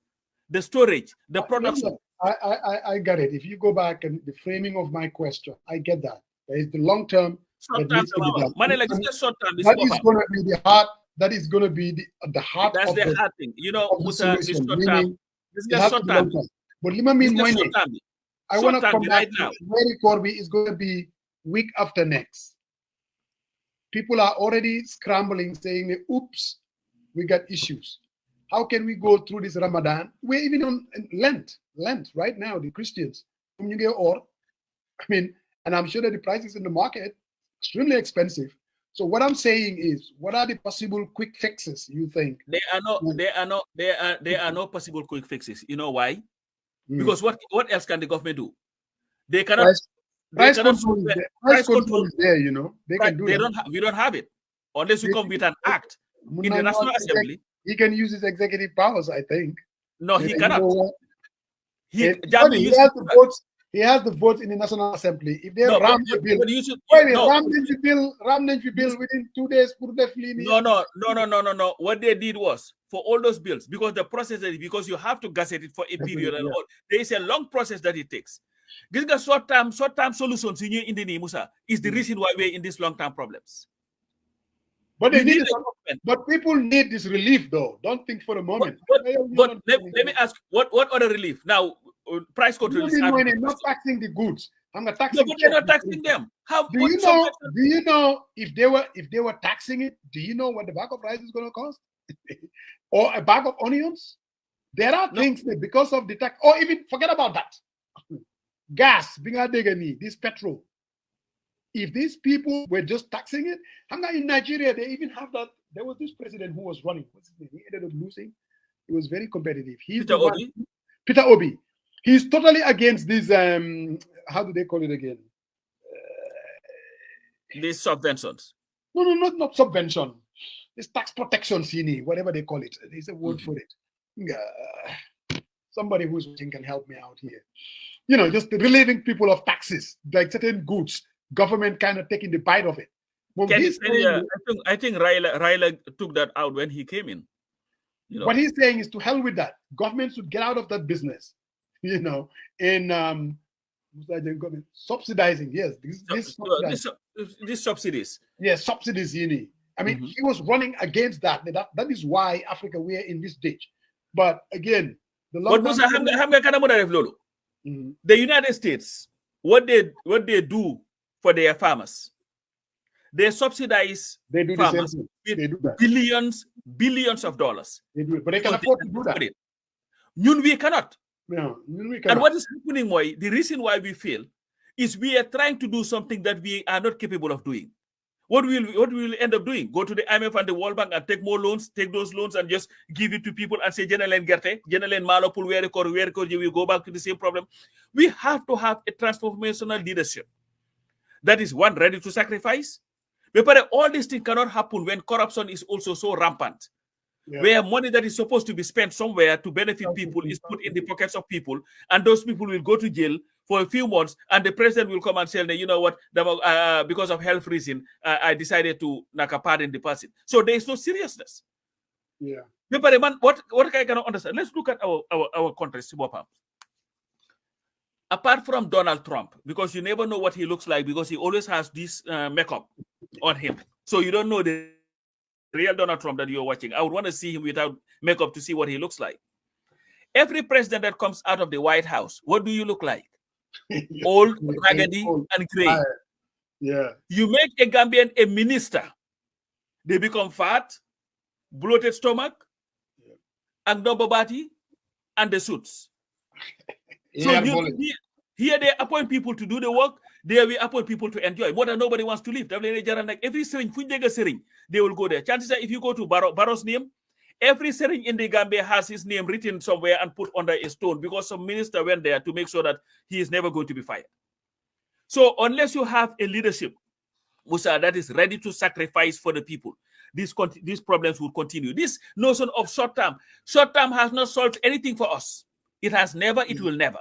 the storage, the production. I got it. If you go back and the framing of my question, I get that. There is the long term. Short term, short term. That is going to be the heart. That is going to be the heart. That's of the hard thing. You know, Musa, this short term. This is short term. But Lima mean I want to come back now. Mary Corby is going to be week after next. People are already scrambling, saying, "Oops, we got issues. How can we go through this Ramadan? We're even on Lent right now, the Christians. I mean, and I'm sure that the prices in the market extremely expensive. So what I'm saying is, what are the possible quick fixes you think? There are no possible quick fixes. You know why? Because what else can the government do? They cannot. Price control is there, you know. They can do that. We don't have it unless you come with an act in the National Assembly. He can use his executive powers, I think. No, he cannot. He has the votes in the National Assembly. If they ram the bill within 2 days, No. What they did was, for all those bills, because the process is, because you have to gazette it for a period and all, there is a long process that it takes. This is short-term solutions in the Musa is the reason why we're in these long-term problems. But but people need this relief, though. Don't think for a moment. But let me ask, what other relief? Now, price control is not taxing the goods. I'm not taxing. No, but they're not taxing them. How do you know if they were taxing it? Do you know what the bag of rice is going to cost, or a bag of onions? There are things that because of the tax, or even forget about that. Gas, this petrol. If these people were just taxing it, I'm not in Nigeria. They even have that. There was this president who was running. What's his name? He ended up losing. He was very competitive. Peter Obi. He's totally against this. How do they call it again? These subventions. No, not subvention. It's tax protection, whatever they call it. There's a word for it. Somebody who's watching can help me out here. You know, just relieving people of taxes, like certain goods. Government kind of taking the bite of it. Well, I think Raila took that out when he came in. You know? What he's saying is to hell with that. Government should get out of that business. You know, in subsidizing. Yes, these subsidies. Yes, subsidies. I mean, he was running against that. That is why Africa, we are in this ditch. But again, But Musa, the United States, what they do for their farmers, they subsidize farmers with billions of dollars. They do it, but they can afford to do that. We cannot. No, we cannot. And what is happening, the reason why we fail is we are trying to do something that we are not capable of doing. What will we end up doing? Go to the IMF and the World Bank and take more loans, take those loans and just give it to people and say, General Gerte, General Malopul, where you will go back to the same problem. We have to have a transformational leadership that is one ready to sacrifice. But all these things cannot happen when corruption is also so rampant. Yeah. Where money that is supposed to be spent somewhere to benefit people is put in the pockets of people, and those people will go to jail for a few months, and the president will come and say, you know what, because of health reason, I decided to pardon the person. So there is no seriousness. Yeah. But man, what I cannot understand, let's look at our country. Apart from Donald Trump, because you never know what he looks like, because he always has this makeup on him. So you don't know the real Donald Trump that you're watching. I would want to see him without makeup to see what he looks like. Every president that comes out of the White House, what do you look like? Old, raggedy, and gray. Yeah. You make a Gambian a minister, they become fat, bloated stomach, and no bobati, and the suits. So here they appoint people to do the work. There we appoint people to enjoy. More than nobody wants to leave. Like every sering, they will go there. Chances are, if you go to Barrow's name, every sering in the Gambia has his name written somewhere and put under a stone because some minister went there to make sure that he is never going to be fired. So unless you have a leadership, Musa, that is ready to sacrifice for the people, these problems will continue. This notion of short-term has not solved anything for us. It has never, it will never.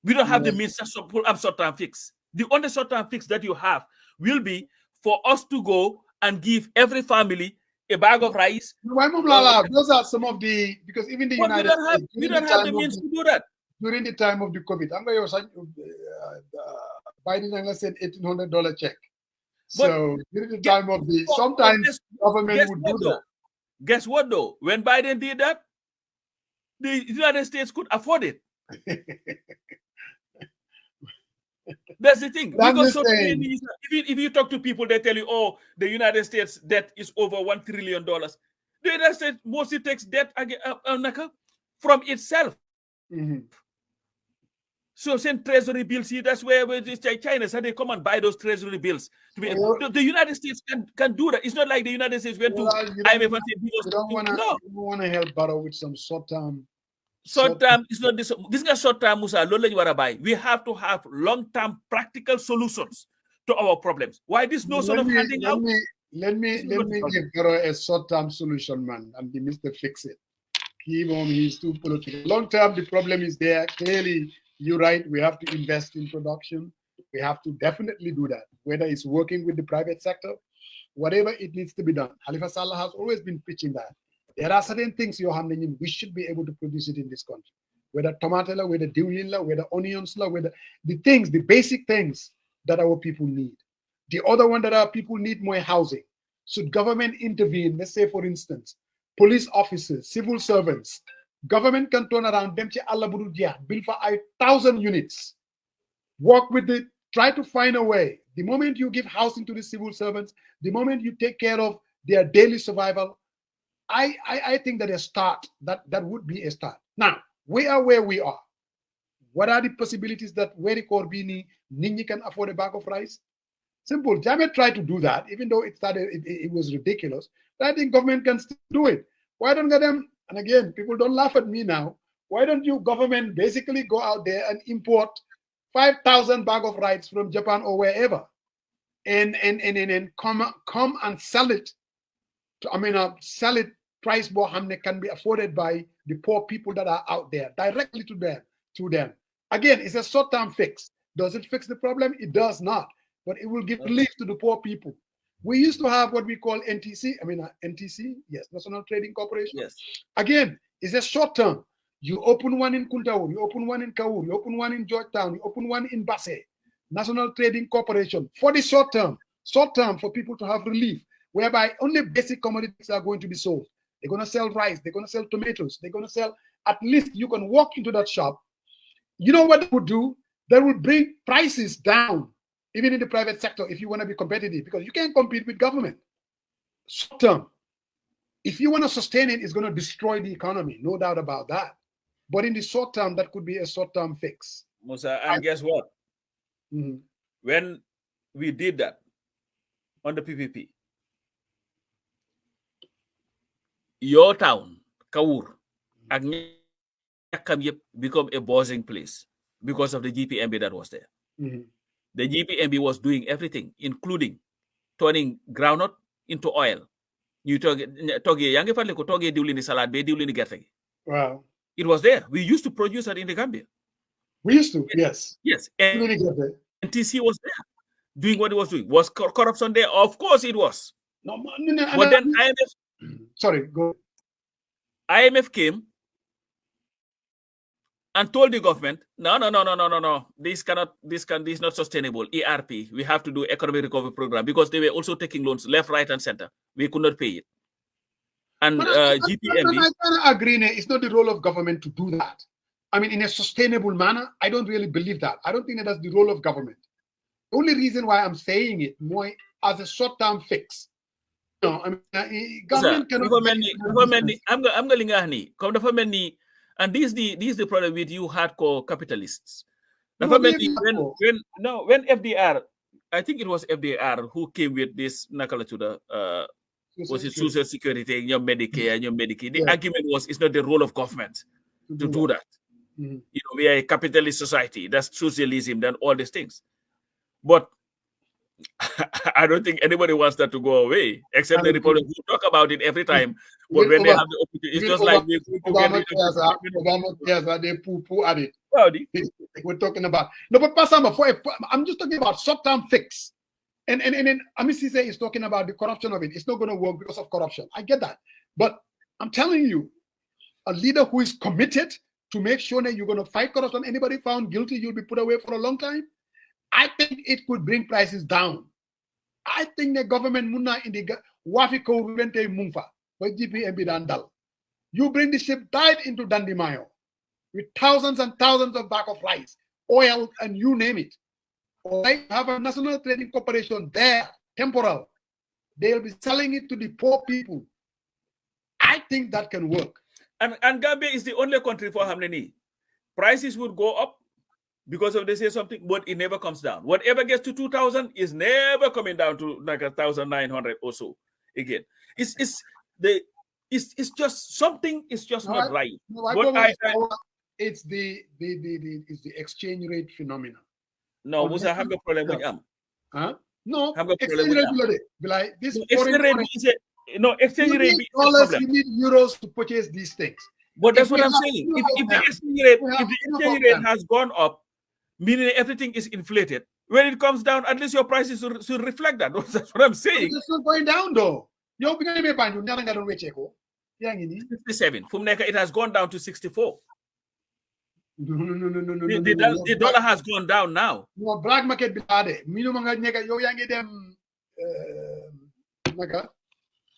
We don't have the means to pull up short-term fix. The only short-term fix that you have will be for us to go and give every family a bag of rice. Those are some of the, because even the United States, we don't have the means to do that. During the time of the COVID, Biden said $1,800 check. So during the time of the, sometimes government would do that. Guess what though? When Biden did that, the United States could afford it. That's the thing. Because if you talk to people, they tell you, oh, the United States debt is over $1 trillion. The United States mostly takes debt from itself. Mm-hmm. So send treasury bills here. That's where China said they come and buy those treasury bills. The United States can do that. It's not like the United States went to IMF and said, you don't want to help borrow with some short-term. Short-term is not this. This is not short-term, Musa. We have to have long-term practical solutions to our problems. Why this notion of handing out? Let me give Barrow a short-term solution, man, and the Mr. Fix it. He's too political. Long-term, the problem is there. Clearly, you're right. We have to invest in production. We have to definitely do that, whether it's working with the private sector, whatever it needs to be done. Halifa Sallah has always been pitching that. There are certain things we should be able to produce it in this country. Whether tomato, whether diulin, whether onions, whether the basic things that our people need. The other one that our people need more housing. Should government intervene? Let's say, for instance, police officers, civil servants, government can turn around them to Allah Burudia, build for 1,000 units. Work with it, try to find a way. The moment you give housing to the civil servants, the moment you take care of their daily survival, I think that that would be a start. Now, we are where we are. What are the possibilities that Weri Corbini Nini can afford a bag of rice? Simple. Jammeh tried to do that, even though it was ridiculous. But I think government can still do it. Why don't get them? And again, people don't laugh at me now. Why don't you government basically go out there and import 5,000 bag of rice from Japan or wherever, and come and sell it. Sell it price more can be afforded by the poor people that are out there directly to them. Again, it's a short-term fix. Does it fix the problem? It does not, but it will give relief to the poor people. We used to have what we call NTC. Yes, National Trading Corporation. Yes. Again, it's a short-term. You open one in Kuntaur, you open one in Kaur, you open one in Georgetown, you open one in Basse. National Trading Corporation for the short term for people to have relief, whereby only basic commodities are going to be sold. They're going to sell rice, they're going to sell tomatoes, they're going to sell at least you can walk into that shop. You know what they would do? They will bring prices down, even in the private sector, if you want to be competitive, because you can't compete with government. Short term. If you want to sustain it, it's going to destroy the economy, no doubt about that. But in the short term, that could be a short-term fix. Musa, and guess what? When we did that on the PPP, your town, Kawur, become a buzzing place because of the GPMB that was there. The GPMB was doing everything, including turning groundnut into oil. You Wow. It was there. We used to produce that in the Gambia. We used to, yes. Yes. And NTC was there doing what it was doing. Was corruption there? Of course it was. No, but then IMF. Sorry, go. IMF came and told the government, no. This is not sustainable. ERP. We have to do economic recovery program because they were also taking loans left, right, and center. We could not pay it. And GPMB. I kind of agree. It's not the role of government to do that. I mean, in a sustainable manner, I don't really believe that. I don't think that's the role of government. The only reason why I'm saying it more as a short-term fix. No, I mean, government cannot. I'm going to and this is the problem with you hardcore capitalists. When FDR, I think it was FDR who came with this nakala to the was it Social Security, your Medicare, and your Medicaid. The argument was it's not the role of government to do that. You know, we are a capitalist society. That's socialism, then all these things. But I don't think anybody wants that to go away, except the Republicans who talk about it every time. But when they have the opportunity, it's just like Obama, they poo-poo at it. We're talking about but Pasama, I'm just talking about short-term fix. And Amisi is talking about the corruption of it. It's not going to work because of corruption. I get that. But I'm telling you, a leader who is committed to make sure that you're going to fight corruption, anybody found guilty, you'll be put away for a long time. I think it could bring prices down. I think the government muna in the Wafiko Rente Mumfa, but GPMB Dandal. You bring the ship tied into Dandimayo with thousands and thousands of bags of rice, oil, and you name it. Or they have a national trading corporation there, temporal. They'll be selling it to the poor people. I think that can work. And Gambia is the only country for how many? Prices would go up because of they say something, but it never comes down. Whatever gets to 2,000 is never coming down to like 1,900 or so again. It's just something is just not right. It's the exchange rate phenomenon. No, Musa have a problem with Huh? No, exchange rate like this. Exchange rate is dollars. You need euros to purchase these things. But that's what I'm saying. If the exchange rate has gone up, meaning everything is inflated, when it comes down, at least your prices should reflect that. That's what I'm saying. It's not going down though. 67. From Neka, it has gone down to 64. No. The dollar has gone down now. No, black market bilade.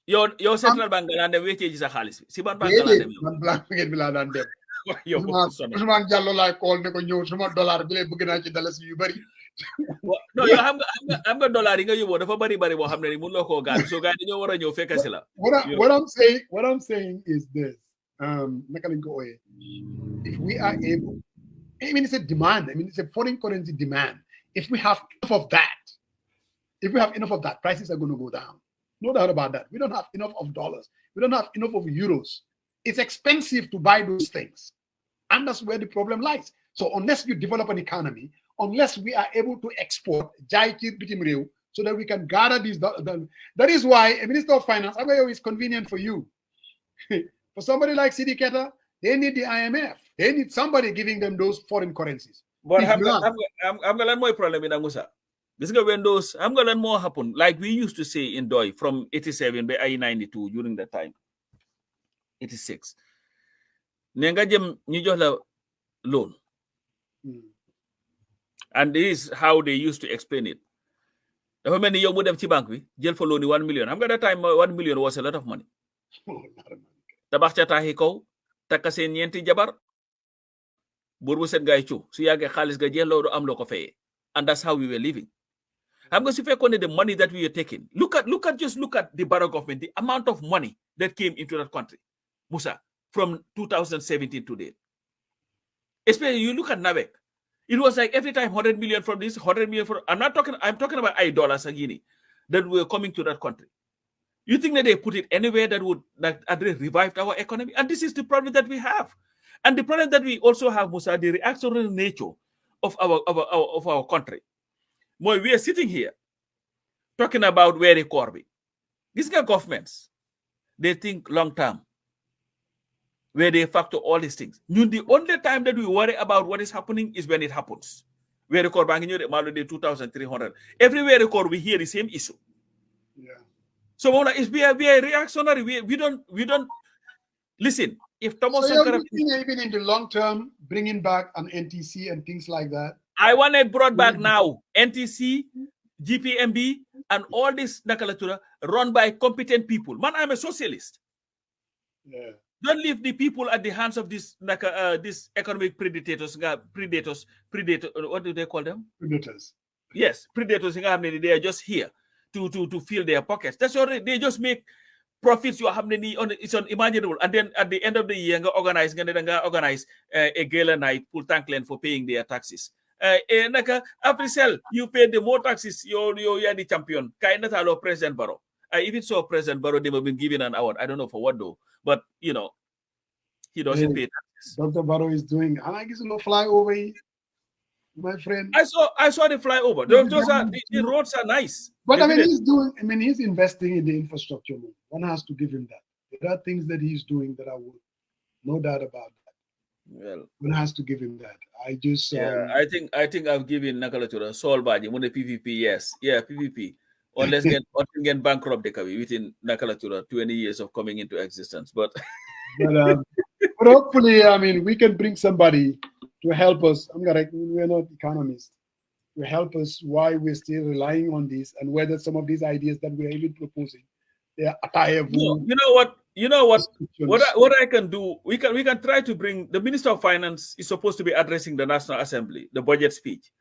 Your central bank and the weightage is a halis. Siban bank and black market bilade. Usman Jallo la call neko ñew suma dollar bi lay bëgg na ci dalasi yu bari. No, yo am nga dollar yi nga yobo dafa bari bo xamne ni mën lo ko gaal so gaay dañu wara ñew fekk ci la. What I'm saying is this. If we are able, I mean, it's a demand. I mean, it's a foreign currency demand. If we have enough of that, prices are going to go down. No doubt about that. We don't have enough of dollars. We don't have enough of euros. It's expensive to buy those things. And that's where the problem lies. So unless you develop an economy, unless we are able to export, so that we can gather these, that is why a Minister of Finance, is convenient for you. For somebody like Sidi Keta, they need the IMF. They need somebody giving them those foreign currencies. But I'm going to learn more problem in Angusa. This is when those, I'm going to learn more happen. Like we used to say in Doi from 87 by I-92 during that time. 86. Nenga jem ñu jox la loan. And this is how they used to explain it. Dafa melni yow mu dem ci bank bi jël fa loan 1 million. Xam nga that time 1 million was a lot of money. Tabax ca taaxi kaw takka seen ñeenti jabar buur bu set ngay cu su yàggee xaalis ga jeex loolu am loo ko fayee. And that's how we were living. I'm going to say the money that we are taking. Look at the Barrow government, the amount of money that came into that country, Musa, from 2017 to date. Especially you look at NABEC. It was like every time 100 million from this, 100 million from. I'm talking about $8 a guinea that were coming to that country. You think that they put it anywhere that would revive our economy? And this is the problem that we have. And the problem that we also have, Musa, the reactionary nature of our country. We are sitting here talking about very Corby. These are governments. They think long term, where they factor all these things. The only time that we worry about what is happening is when it happens. Where the Corby 2,300. Everywhere record we hear the same issue. Yeah. So we are reactionary. We don't listen. If Thomas Sankara, even in the long term, bringing back an NTC and things like that. I want it brought back now. NTC, GPMB, and all this Nakalatura run by competent people. Man, I'm a socialist. Yeah. Don't leave the people at the hands of these economic predators. What do they call them? Predators. Yes, predators. They are just here to fill their pockets. That's all. They just make profits. It's unimaginable. And then at the end of the year, organize a gala night, pull tankland for paying their taxes. After you pay the more taxes, you're the champion. President Barrow. I even saw President Barrow, they have been given an award. I don't know for what though, but he doesn't pay taxes. Dr. Barrow is doing, and I guess a little flyover, my friend. I saw the flyover. The roads are nice. But he's investing in the infrastructure. One has to give him that. There are things that he's doing that I would, no doubt about that. Well, one has to give him that. I think I've given Nakalatura Sol Baji, PPP, yes. Yeah, PPP. Unless get bankrupt within Nakalatura 20 years of coming into existence. But hopefully, we can bring somebody to help us. We're not economists. To help us why we're still relying on this and whether some of these ideas that we're even proposing, they are You know what I can do? We can try to bring the Minister of Finance is supposed to be addressing the National Assembly, the budget speech.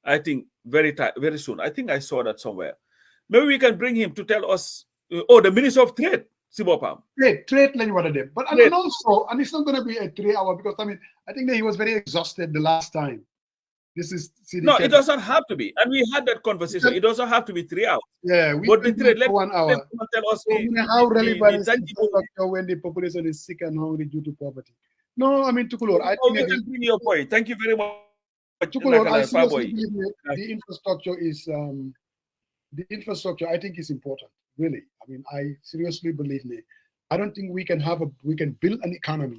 I think very soon. I think I saw that somewhere. Maybe we can bring him to tell us. The Minister of Trade, Sibopam. Trade, but and also, and it's not going to be a 3 hour because I think that he was very exhausted the last time. This is no, it doesn't have to be, and we had that conversation. It doesn't have to be 3 hours. Yeah, but the trade, let 1 hour. Tell us how relevant is infrastructure when the population is sick and hungry due to poverty? No, Tukulor, I think you can bring your point. Thank you very much. Tukulor, I seriously believe the infrastructure is I think is important. Really, I seriously believe me. I don't think we can build an economy.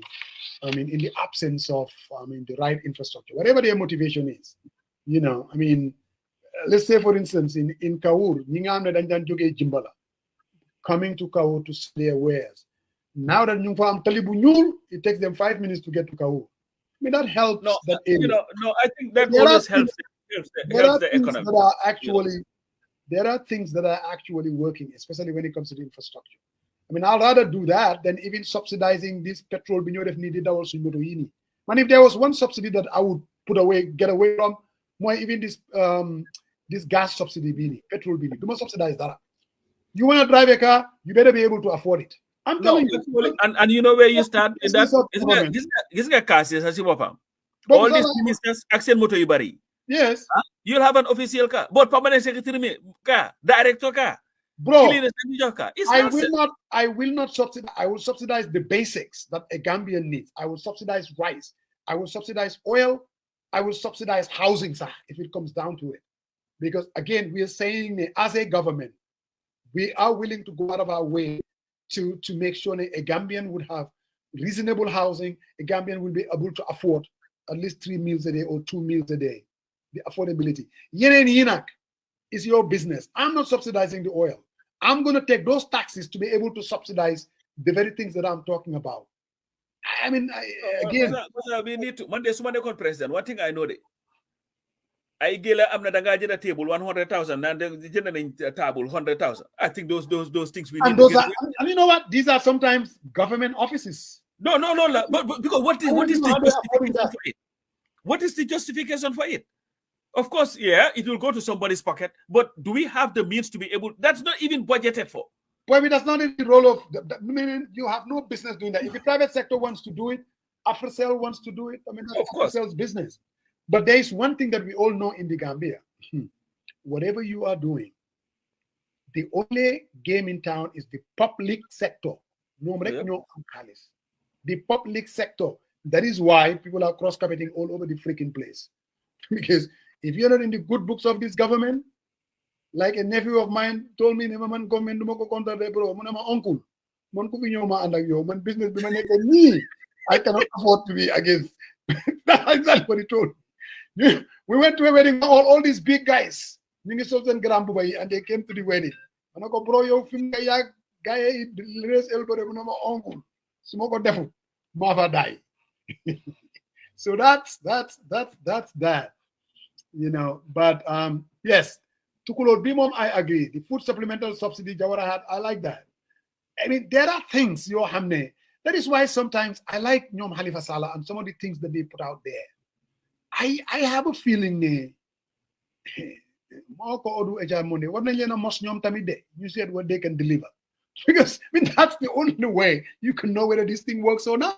In the absence of, the right infrastructure, whatever their motivation is, let's say, for instance, in Kaur, Jimbala, coming to Kaur to sell their wares. Now that it takes them 5 minutes to get to Kaur. That helps that area. I think that always helps the economy. There are things that are actually working, especially when it comes to the infrastructure. I'd rather do that than even subsidizing this petrol if needed also. And if there was one subsidy that I would get away from, more even this gas subsidy petrol do not subsidize that. You want to drive a car, you better be able to afford it. I'm telling you. And you know where you start in that? This is a car, all these ministers, Axel Moto Ibari. Yes. You'll have an official car, but permanent secretary car, director car. Bro, I will not subsidize. I will subsidize the basics that a Gambian needs. I will subsidize rice. I will subsidize oil. I will subsidize housing, sir, if it comes down to it. Because again, we are saying as a government, we are willing to go out of our way to make sure a Gambian would have reasonable housing. A Gambian will be able to afford at least 3 meals a day or 2 meals a day. The affordability. Yenak is your business. I'm not subsidizing the oil. I'm going to take those taxes to be able to subsidize the very things that I'm talking about. Again, we need to. Monday, president. One thing I know, I get a table 100,000 and then a table 100,000. I think those things we need. And you know what? These are sometimes government offices. No. But because what is the justification for it? What is the justification for it? Of course, yeah, it will go to somebody's pocket, but do we have the means to be able? That's not even budgeted for. Well, I mean, that's not in the role of. I mean, you have no business doing that. If the private sector wants to do it, AfriCell wants to do it. I mean, that's AfriCell's business. But there is one thing that we all know in the Gambia: whatever you are doing, the only game in town is the public sector. The public sector. That is why people are cross-carpeting all over the freaking place. Because if you're not in the good books of this government, like a nephew of mine told me, man, government do mako contact bro, man, my uncle, man, ko binyo ma andak yo, man, business be man me. I cannot afford to be against. That's exactly what he told. We went to a wedding, all these big guys, and they came to the wedding. And I go, bro, yo, film guy, raise elbow, my uncle, smoke or devil, mother die. So that's that, you know. But yes, Tukulo Bimom, I agree. The food supplemental subsidy Jawara had, I like that. I mean, there are things, Yo Hamne. That is why sometimes I like Nyom Halifa Sallah and some of the things that they put out there. I have a feeling you said what they can deliver. Because I mean that's the only way you can know whether this thing works or not.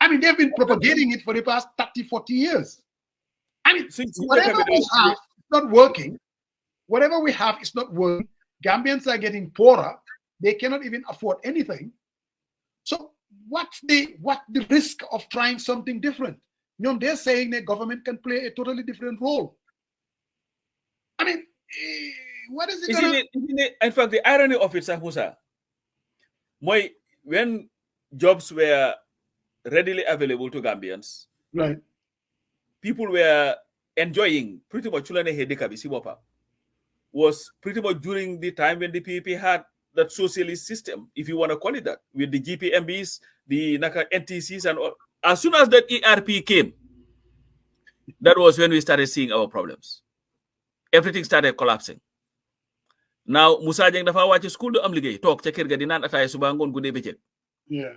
I mean, they've been propagating it for the past 30, 40 years. I mean, whatever we have is not working. Whatever we have is not working. Gambians are getting poorer. They cannot even afford anything. So what's the risk of trying something different? You know, they're saying the government can play a totally different role. I mean, what is it? Isn't it? In fact, the irony of it, Musa, when jobs were readily available to Gambians, right? People were enjoying pretty much was pretty much during the time when the PPP had that socialist system, if you want to call it that, with the GPMBs, the NTCs, and all. As soon as that ERP came, that was when we started seeing our problems. Everything started collapsing. Now, Musa Jeng dafa wàcc school do am liggéey toog ca kër ga di naan ataaya suba ngoon guddee bëccëg. Yeah.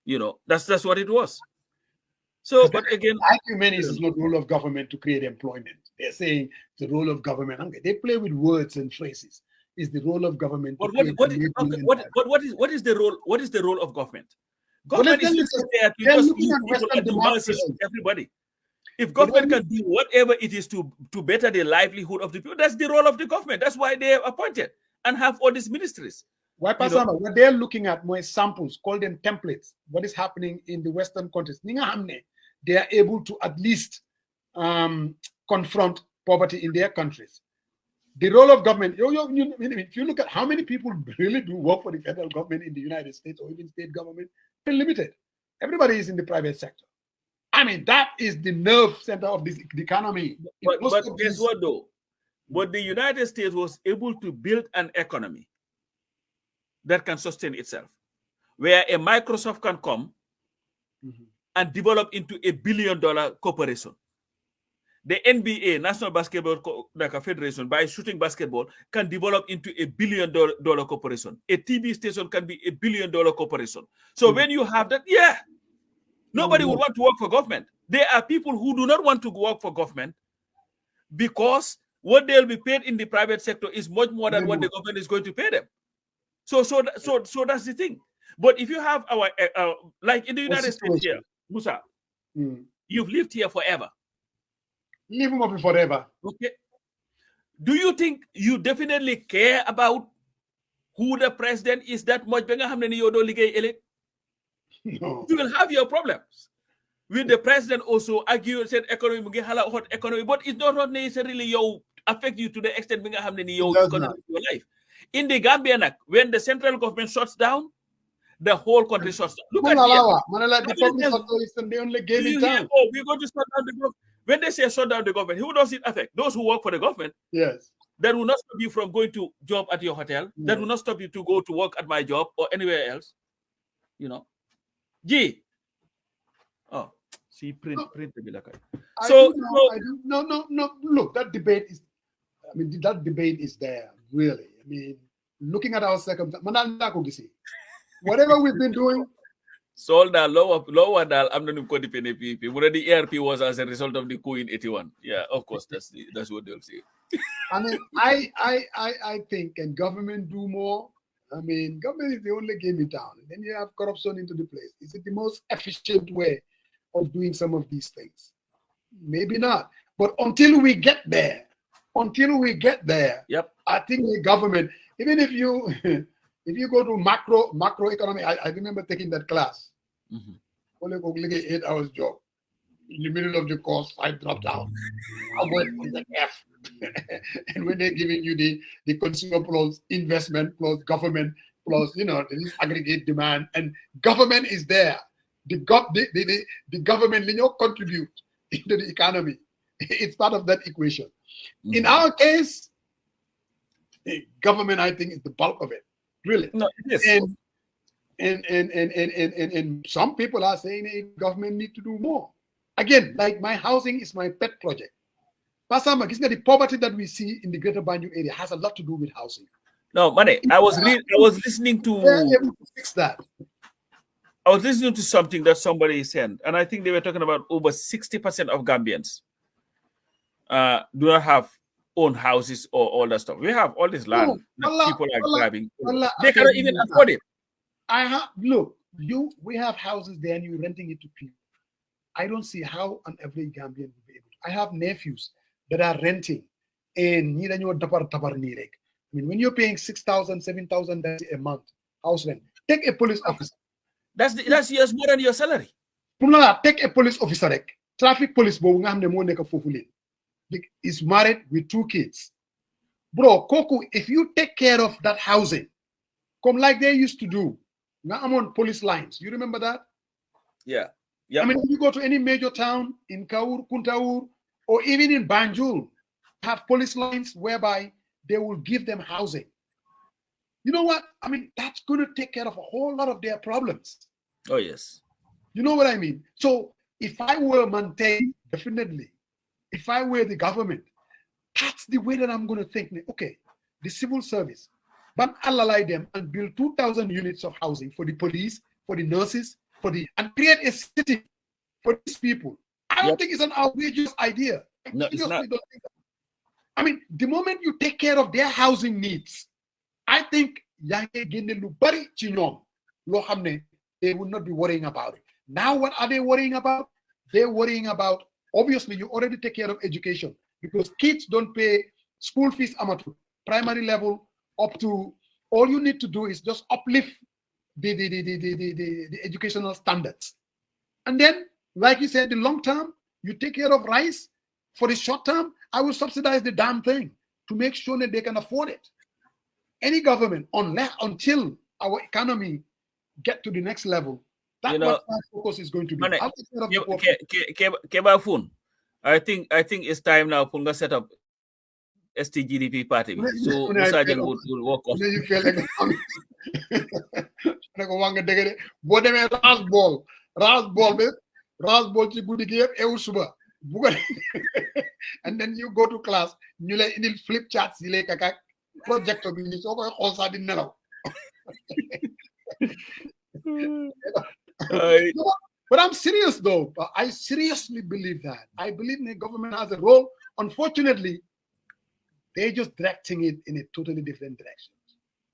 You know, that's what it was. So, but again, argument is not the role of government to create employment. They're saying the role of government. Okay, they play with words and phrases. Is the role of government? But what is the role? What is the role of government? Government is there to just leave people at the mercy of everybody. If government can do whatever it is to better the livelihood of the people, that's the role of the government. That's why they are appointed and have all these ministries. What they're looking at more samples, call them templates. What is happening in the Western countries? They are able to at least confront poverty in their countries. The role of government, if you look at how many people really do work for the federal government in the United States or even state government, they're limited. Everybody is in the private sector. I mean, that is the nerve center of the economy. But guess what though? But the United States was able to build an economy that can sustain itself, where a Microsoft can come and develop into $1 billion corporation. The NBA, National Basketball Federation, by shooting basketball, can develop into $1 billion corporation. A TV station can be $1 billion corporation. So when you have that, nobody will want to work for government. There are people who do not want to work for government because what they'll be paid in the private sector is much more than what the government is going to pay them. So that's the thing. But if you have our like in the United States here, Musa, you've lived here forever. Leave him up forever. Okay. Do you think you definitely care about who the president is that much? No. You will have your problems. With the president also argue said economy, hot economy, but it's not necessarily affect you to the extent your life. In the Gambia, when the central government shuts down, the whole country shuts down. Look at the public sector, they only gave it down. We're going to shut down the government. When they say shut down the government, who does it affect? Those who work for the government. Yes. That will not stop you from going to job at your hotel. That will not stop you to go to work at my job or anywhere else. You know. G. Oh, see, print the bill. So no. Look, that debate is. I mean, that debate is there really. I mean, looking at our circumstances, whatever we've been doing, Sold that lower that I'm not going to pay PPP. The ERP was as a result of the coup in 81. Yeah, of course, that's what they'll say. I mean, I think, can government do more? I mean, government is the only game in town. And then you have corruption into the place. Is it the most efficient way of doing some of these things? Maybe not. But until we get there, Yep. I think the government, even if you if you go to macroeconomy, I remember taking that class. Only go like 8 hours job. In the middle of the course, I dropped out. I went on the F. And when they're giving you the consumer plus investment plus government plus this aggregate demand, and government is there. The government contribute into the economy. It's part of that equation. In our case, the government, I think, is the bulk of it. Really. No, yes. And some people are saying the government need to do more. Again, like my housing is my pet project. Pastor Mark, isn't the poverty that we see in the greater Banjul area has a lot to do with housing. No, Mane, I was listening to. They're able to fix that. I was listening to something that somebody sent, and I think they were talking about over 60% of Gambians do not have own houses or all that stuff. We have all this land that people are grabbing. They cannot even afford it. We have houses there and you're renting it to people. I don't see how an every Gambian will be able to. I have nephews that are renting and I mean, when you're paying $6,000, $7,000 a month house rent, take a police officer. That's years more than your salary. Take a police officer. Traffic police is married with 2 kids. Bro, Koku, if you take care of that housing, come like they used to do. Now I'm on police lines. You remember that? Yeah. Yep. I mean, if you go to any major town in Kaur, Kuntaur, or even in Banjul, have police lines whereby they will give them housing. You know what? I mean, that's going to take care of a whole lot of their problems. Oh, yes. You know what I mean? So if I were maintained, definitely, if I were the government, that's the way that I'm going to think. Okay, the civil service, but ally them and build 2,000 units of housing for the police, for the nurses, and create a city for these people. I don't think it's an outrageous idea. No, it's not. I mean, the moment you take care of their housing needs, I think they will not be worrying about it. Now, what are they worrying about? They're worrying about, obviously, you already take care of education because kids don't pay school fees amateur, primary level up to, all you need to do is just uplift the educational standards. And then, like you said, the long term, you take care of rice. For the short term, I will subsidize the damn thing to make sure that they can afford it. Any government, until our economy get to the next level, that's what our focus is going to be. I think it's time now to set up STGDP party. So Musa will work on. You feel like and then you go to class, you like in flip charts, you like a project of this. But I'm serious though. I seriously believe that. I believe the government has a role. Unfortunately, they're just directing it in a totally different direction.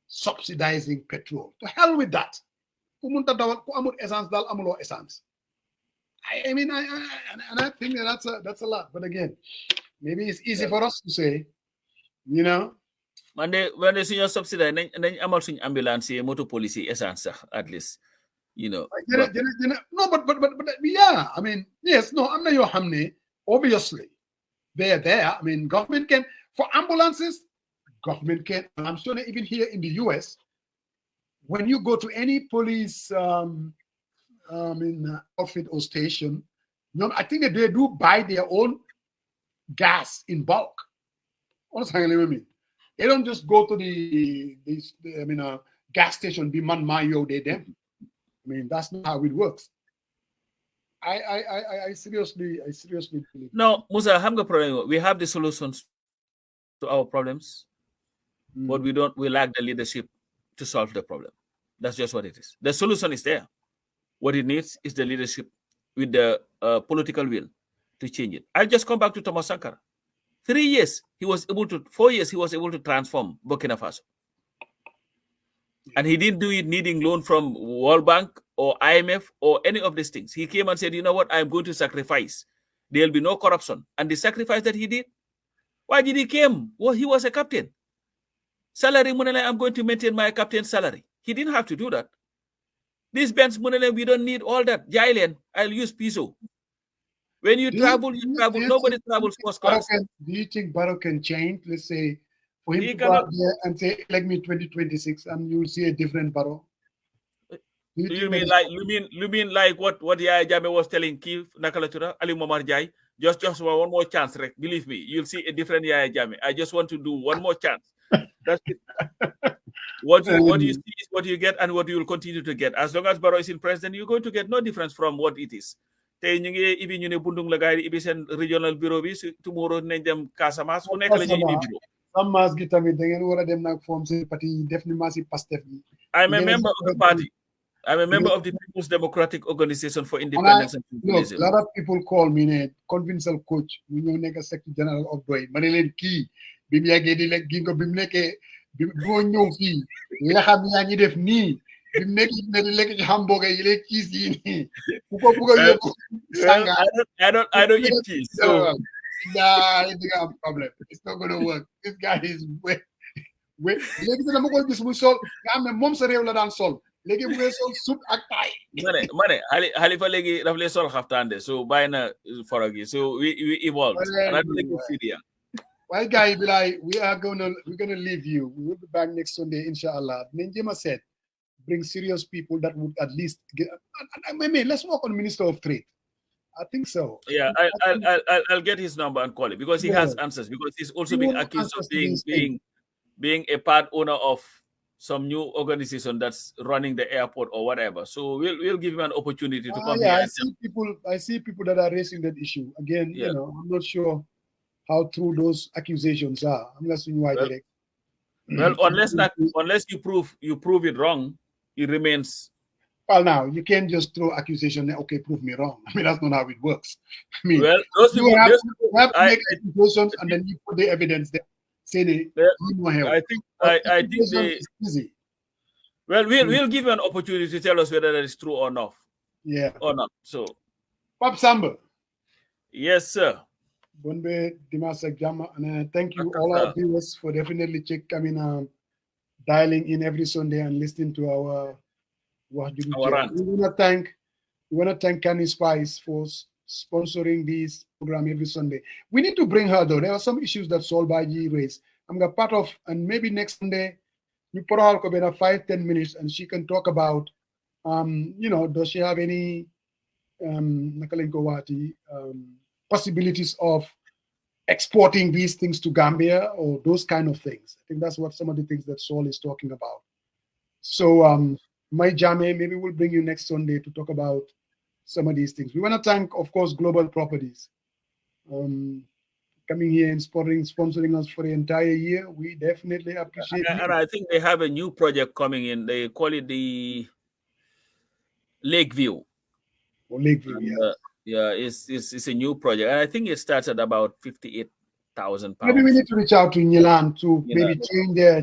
Subsidizing petrol. To hell with that. I mean, I think that's a lot. But again, maybe it's easy for us to say, When they see your subsidy, then I'm also in ambulance, motor policy, essence, at least, No, but yeah, I mean, yes, no, I'm not your hamne. Obviously, they're there. I mean, government can, for ambulances, government can, and I'm sure that even here in the US, when you go to any police outfit or station, I think that they do buy their own gas in bulk. They don't just go to the gas station, be man mayo they them. I mean, that's not how it works. I seriously believe. No, Musa, we have the solutions to our problems, but we lack the leadership to solve the problem. That's just what it is. The solution is there. What it needs is the leadership with the political will to change it. I'll just come back to Thomas Sankara. 3 years, he was able to, 4 years, he was able to transform Burkina Faso. And he didn't do it needing loan from World Bank or IMF or any of these things. He came and said, you know what, I'm going to sacrifice. There'll be no corruption. And the sacrifice that he did, why did he came? Well, he was a captain. Salary, Munele, I'm going to maintain my captain's salary. He didn't have to do that. These bands, Munele, we don't need all that. Jailen, I'll use Piso. When you travel, you travel. Nobody travels first class. Do you think Barrow can change? Let's say, for him to go out there and say, elect me 2026, and you'll see a different Barrow. You mean like what Yaya Jammeh was telling Kiev, Nakalatura, Ali Momar Jai? Just one more chance, Rek. Believe me, you'll see a different Yaya Jammeh. I just want to do one more chance. That's it. What you see is what you get and what you will continue to get. As long as Barrow is in president, you're going to get no difference from what it is. Tey ñu ngi ibi ñu ne bundung la gaay ibi sen regional bureau bi tomorrow nañ dem Casamance fu nekk la ñuy ibi bureau. Am mas gi tamit da ngeen wara dem nak form seen parti def ni masi Pastef bi. I'm a member of the party. I'm a member of the People's Democratic Organization for Independence and Pluralism. A lot of people call me ne convincial coach mu ñew nekk secretary general of Doy mané len ki bim yagé di lek gi ko bim nekké do ñew fi la xam ya ñi def ni bim nekk ne di lek ci hamburger yi lek cheese yi ni ku ko bu ko yobbu sanga I don't eat cheese. So nah, it's a problem. It's not going to work. This guy is way. Legi dama ko gis mu sol nga am ne mom sa rew la daan sol legi bu sol soup ak tay mané Halifa legi daf lay sol xaftaan de so bayna forogi so we evolved and I don't think it's Syria. Well, guy be like we're gonna leave you. We will be back next Sunday inshallah. Nenjema said bring serious people that would at least get maybe let's work on Minister of Trade. I think so. Yeah, I'll get his number and call him because he has answers, because he's also being accused of being a part owner of some new organization that's running the airport or whatever. So we'll give him an opportunity to come here. I see people that are raising that issue. Again, you know, I'm not sure how true those accusations are. I'm not seeing why direct. Well, unless you prove it wrong, it remains. Well, now you can't just throw accusation. Okay, prove me wrong. I mean, that's not how it works. I mean, well, those people have to make accusations and then you put the evidence there. Say I think they. Easy. Well, we'll give you an opportunity to tell us whether that is true or not. Yeah. Or not. So. Pap Samba. Yes, sir. Bonbe Dimasak Jama, and thank you all our viewers for definitely dialing in every Sunday and listening to our rant. We want to thank Canny Spice for sponsoring this program every Sunday. We need to bring her though. There are some issues that Sol Baji raised. I'm gonna part of, and maybe next Sunday you put her 5-10 minutes and she can talk about does she have any possibilities of exporting these things to Gambia or those kind of things. I think that's what some of the things that Saul is talking about. So my Jame, maybe we'll bring you next Sunday to talk about some of these things. We want to thank, of course, Global Properties coming here and sponsoring us for the entire year. We definitely appreciate it. And I think they have a new project coming in. They call it the Lakeview. Or Lakeview, yeah. Yeah, it's a new project. And I think it starts at about 58,000 pounds. Maybe we need to reach out to Nilan to maybe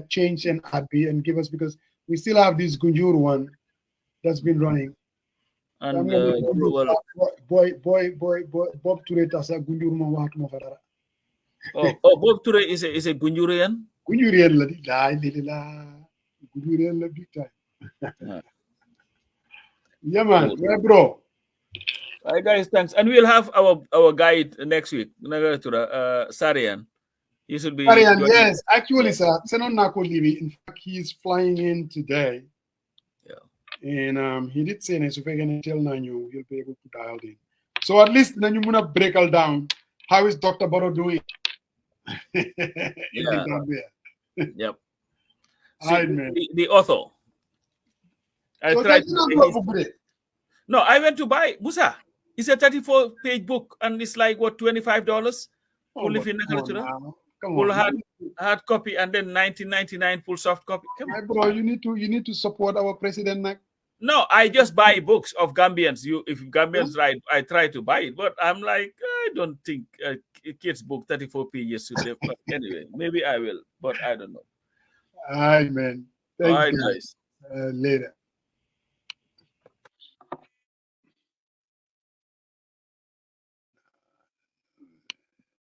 change and happy and give us, because we still have this Gunjur one that's been running. And boy, Bob Touré tasa Gunjur ma waatu ma fa dara. Bob Touré is a Gunjurian? Gunjurian la Gunjurian la big time. Yeah, man. Yeah, bro. All right, guys, thanks. And we'll have our guide next week, Sarian. He should be. Sarian, yes. Actually, sir, Senon Nakolivi, in fact, he's flying in today. Yeah. And he did say, if I can tell Nanyu, he'll be able to dial in. So at least Nanyu Muna break all down. How is Dr. Barrow doing? Yeah. Yep. Right, man. The author. No, I went to buy Musa. It's a 34-page book, and it's like what, $25? Full hard copy, and then $19.99 full soft copy. Come on, bro. You need to support our president, Mac. No, I just buy books of Gambians. If Gambians write, I try to buy it, but I'm like, I don't think a kid's book 34p years today. But anyway, maybe I will, but I don't know. All right, man. All Thank right, you. guys. Later.